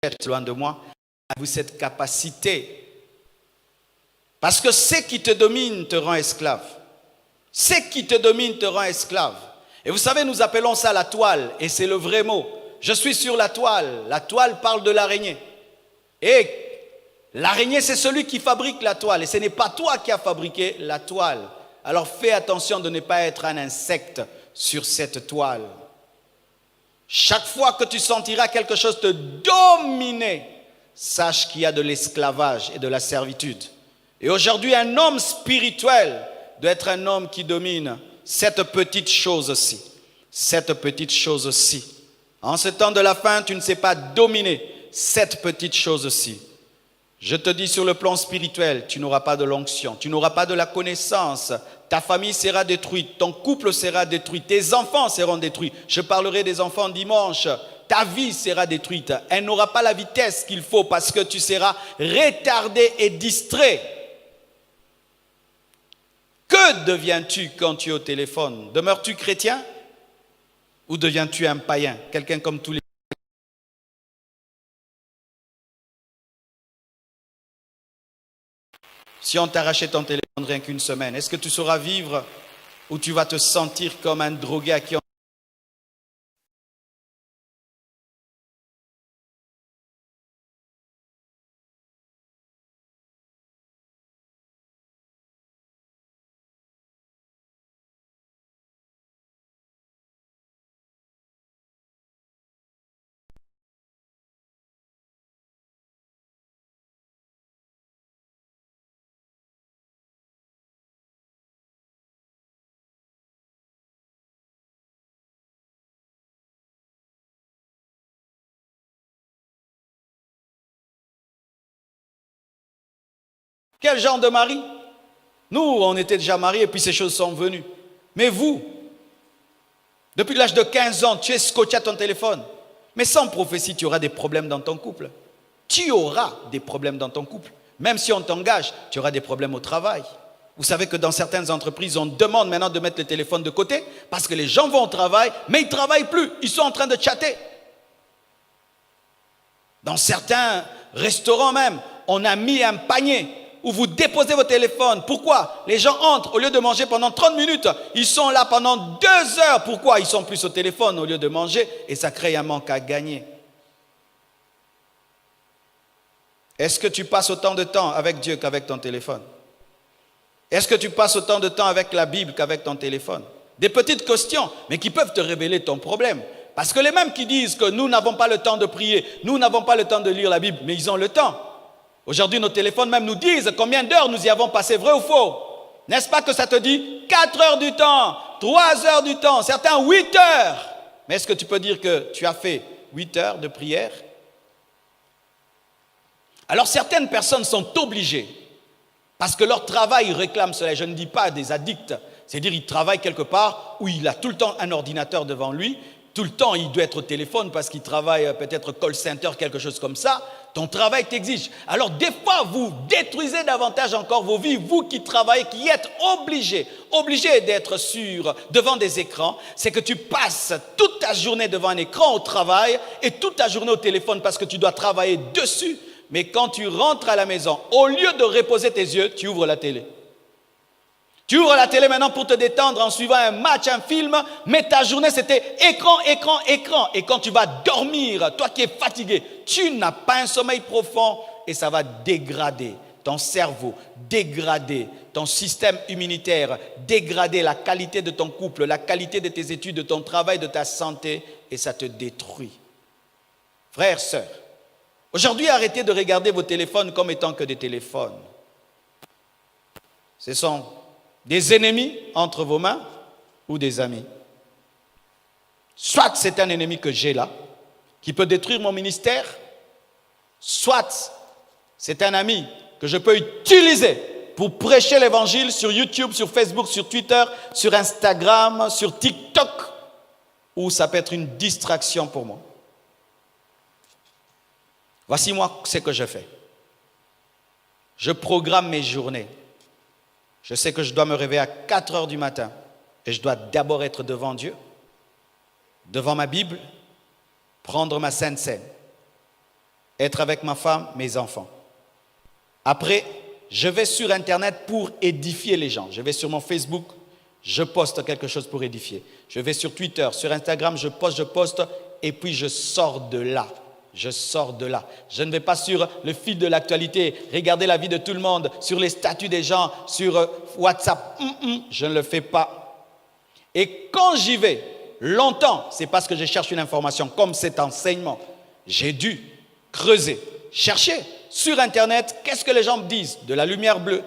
tu êtes loin de moi. Avez-vous cette capacité? Parce que ce qui te domine te rend esclave. Ce qui te domine te rend esclave. Et vous savez, nous appelons ça la toile, et c'est le vrai mot. Je suis sur la toile. La toile parle de l'araignée. Et l'araignée, c'est celui qui fabrique la toile. Et ce n'est pas toi qui as fabriqué la toile. Alors fais attention de ne pas être un insecte sur cette toile. Chaque fois que tu sentiras quelque chose te dominer, sache qu'il y a de l'esclavage et de la servitude. Et aujourd'hui, un homme spirituel doit être un homme qui domine cette petite chose-ci. Cette petite chose-ci. En ce temps de la fin, tu ne sais pas dominer cette petite chose-ci. Je te dis sur le plan spirituel, tu n'auras pas de l'onction, tu n'auras pas de la connaissance. Ta famille sera détruite, ton couple sera détruit, tes enfants seront détruits. Je parlerai des enfants dimanche. Ta vie sera détruite. Elle n'aura pas la vitesse qu'il faut parce que tu seras retardé et distrait. Que deviens-tu quand tu es au téléphone? Demeures-tu chrétien? Ou deviens-tu un païen? Quelqu'un comme tous les... Si on t'arrachait ton téléphone rien qu'une semaine, est-ce que tu sauras vivre ou tu vas te sentir comme un drogué à qui on... Quel genre de mari? Nous, on était déjà mariés et puis ces choses sont venues. Mais vous, depuis l'âge de 15 ans, tu es scotché à ton téléphone. Mais sans prophétie, tu auras des problèmes dans ton couple. Tu auras des problèmes dans ton couple. Même si on t'engage, tu auras des problèmes au travail. Vous savez que dans certaines entreprises, on demande maintenant de mettre le téléphone de côté parce que les gens vont au travail, mais ils ne travaillent plus. Ils sont en train de chatter. Dans certains restaurants même, on a mis un panier où vous déposez vos téléphones. Pourquoi? Les gens entrent, au lieu de manger pendant 30 minutes, ils sont là pendant 2 heures. Pourquoi? Ils sont plus au téléphone au lieu de manger et ça crée un manque à gagner. Est-ce que tu passes autant de temps avec Dieu qu'avec ton téléphone? Est-ce que tu passes autant de temps avec la Bible qu'avec ton téléphone? Des petites questions, mais qui peuvent te révéler ton problème. Parce que les mêmes qui disent que nous n'avons pas le temps de prier, nous n'avons pas le temps de lire la Bible, mais ils ont le temps. Aujourd'hui, nos téléphones même nous disent combien d'heures nous y avons passé, vrai ou faux? N'est-ce pas que ça te dit 4 heures du temps, 3 heures du temps, certains 8 heures? Mais est-ce que tu peux dire que tu as fait 8 heures de prière? Alors certaines personnes sont obligées, parce que leur travail réclame cela. Je ne dis pas des addicts, c'est-à-dire ils travaillent quelque part où il a tout le temps un ordinateur devant lui, tout le temps il doit être au téléphone parce qu'il travaille peut-être call center, quelque chose comme ça. Ton travail t'exige. Alors des fois vous détruisez davantage encore vos vies, vous qui travaillez, qui êtes obligés d'être devant des écrans. C'est que tu passes toute ta journée devant un écran au travail et toute ta journée au téléphone parce que tu dois travailler dessus. Mais quand tu rentres à la maison, au lieu de reposer tes yeux, tu ouvres la télé. Tu ouvres la télé maintenant pour te détendre en suivant un match, un film, mais ta journée c'était écran, écran, écran. Et quand tu vas dormir, toi qui es fatigué, tu n'as pas un sommeil profond et ça va dégrader ton cerveau, dégrader ton système immunitaire, dégrader la qualité de ton couple, la qualité de tes études, de ton travail, de ta santé et ça te détruit. Frères, sœurs, aujourd'hui, arrêtez de regarder vos téléphones comme étant que des téléphones. Ce sont des ennemis entre vos mains ou des amis. Soit c'est un ennemi que j'ai là, qui peut détruire mon ministère, soit c'est un ami que je peux utiliser pour prêcher l'évangile sur YouTube, sur Facebook, sur Twitter, sur Instagram, sur TikTok, ou ça peut être une distraction pour moi. Voici moi ce que je fais. Je programme mes journées. Je sais que je dois me réveiller à 4 heures du matin et je dois d'abord être devant Dieu, devant ma Bible, prendre ma Sainte Seine, être avec ma femme, mes enfants. Après, je vais sur Internet pour édifier les gens. Je vais sur mon Facebook, je poste quelque chose pour édifier. Je vais sur Twitter, sur Instagram, je poste et puis je sors de là. Je sors de là. Je ne vais pas sur le fil de l'actualité, regarder la vie de tout le monde, sur les statuts des gens, sur WhatsApp. Je ne le fais pas. Et quand j'y vais, longtemps, c'est parce que je cherche une information comme cet enseignement. J'ai dû creuser, chercher sur Internet, qu'est-ce que les gens me disent? De la lumière bleue,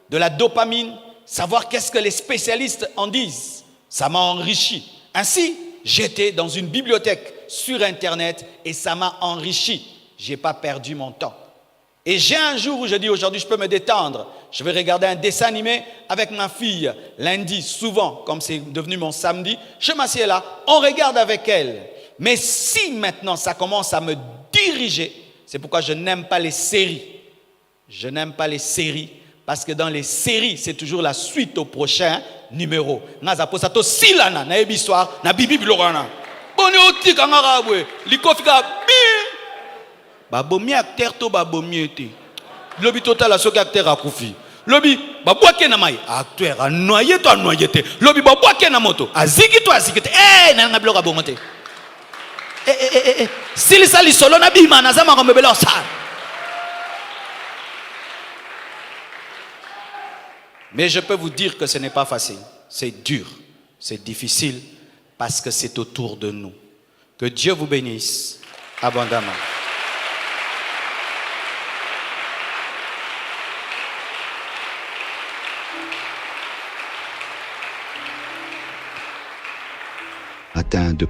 de la dopamine, savoir qu'est-ce que les spécialistes en disent. Ça m'a enrichi. Ainsi, j'étais dans une bibliothèque sur Internet et ça m'a enrichi. Je n'ai pas perdu mon temps. Et j'ai un jour où je dis aujourd'hui je peux me détendre. Je vais regarder un dessin animé avec ma fille. Lundi, souvent, comme c'est devenu mon samedi, je m'assieds là, on regarde avec elle. Mais si maintenant ça commence à me diriger, c'est pourquoi je n'aime pas les séries. Je n'aime pas les séries parce que dans les séries, c'est toujours la suite au prochain numéro. Naza posato silana na ebiswa na bibi bilorana. Boni otika ngara bwe likofika bi. Babomi acteur to babomi ete. Lobi total asoki acteur akufi. Lobi babwake na mai acteur anoyé to anoyé te. Lobi babwake na moto aziki to aziki te. Na nga biloka bomote. Sili sali solo na bima na zama ngomebela osala. Mais je peux vous dire que ce n'est pas facile. C'est dur, c'est difficile parce que c'est autour de nous. Que Dieu vous bénisse abondamment.
Atteint de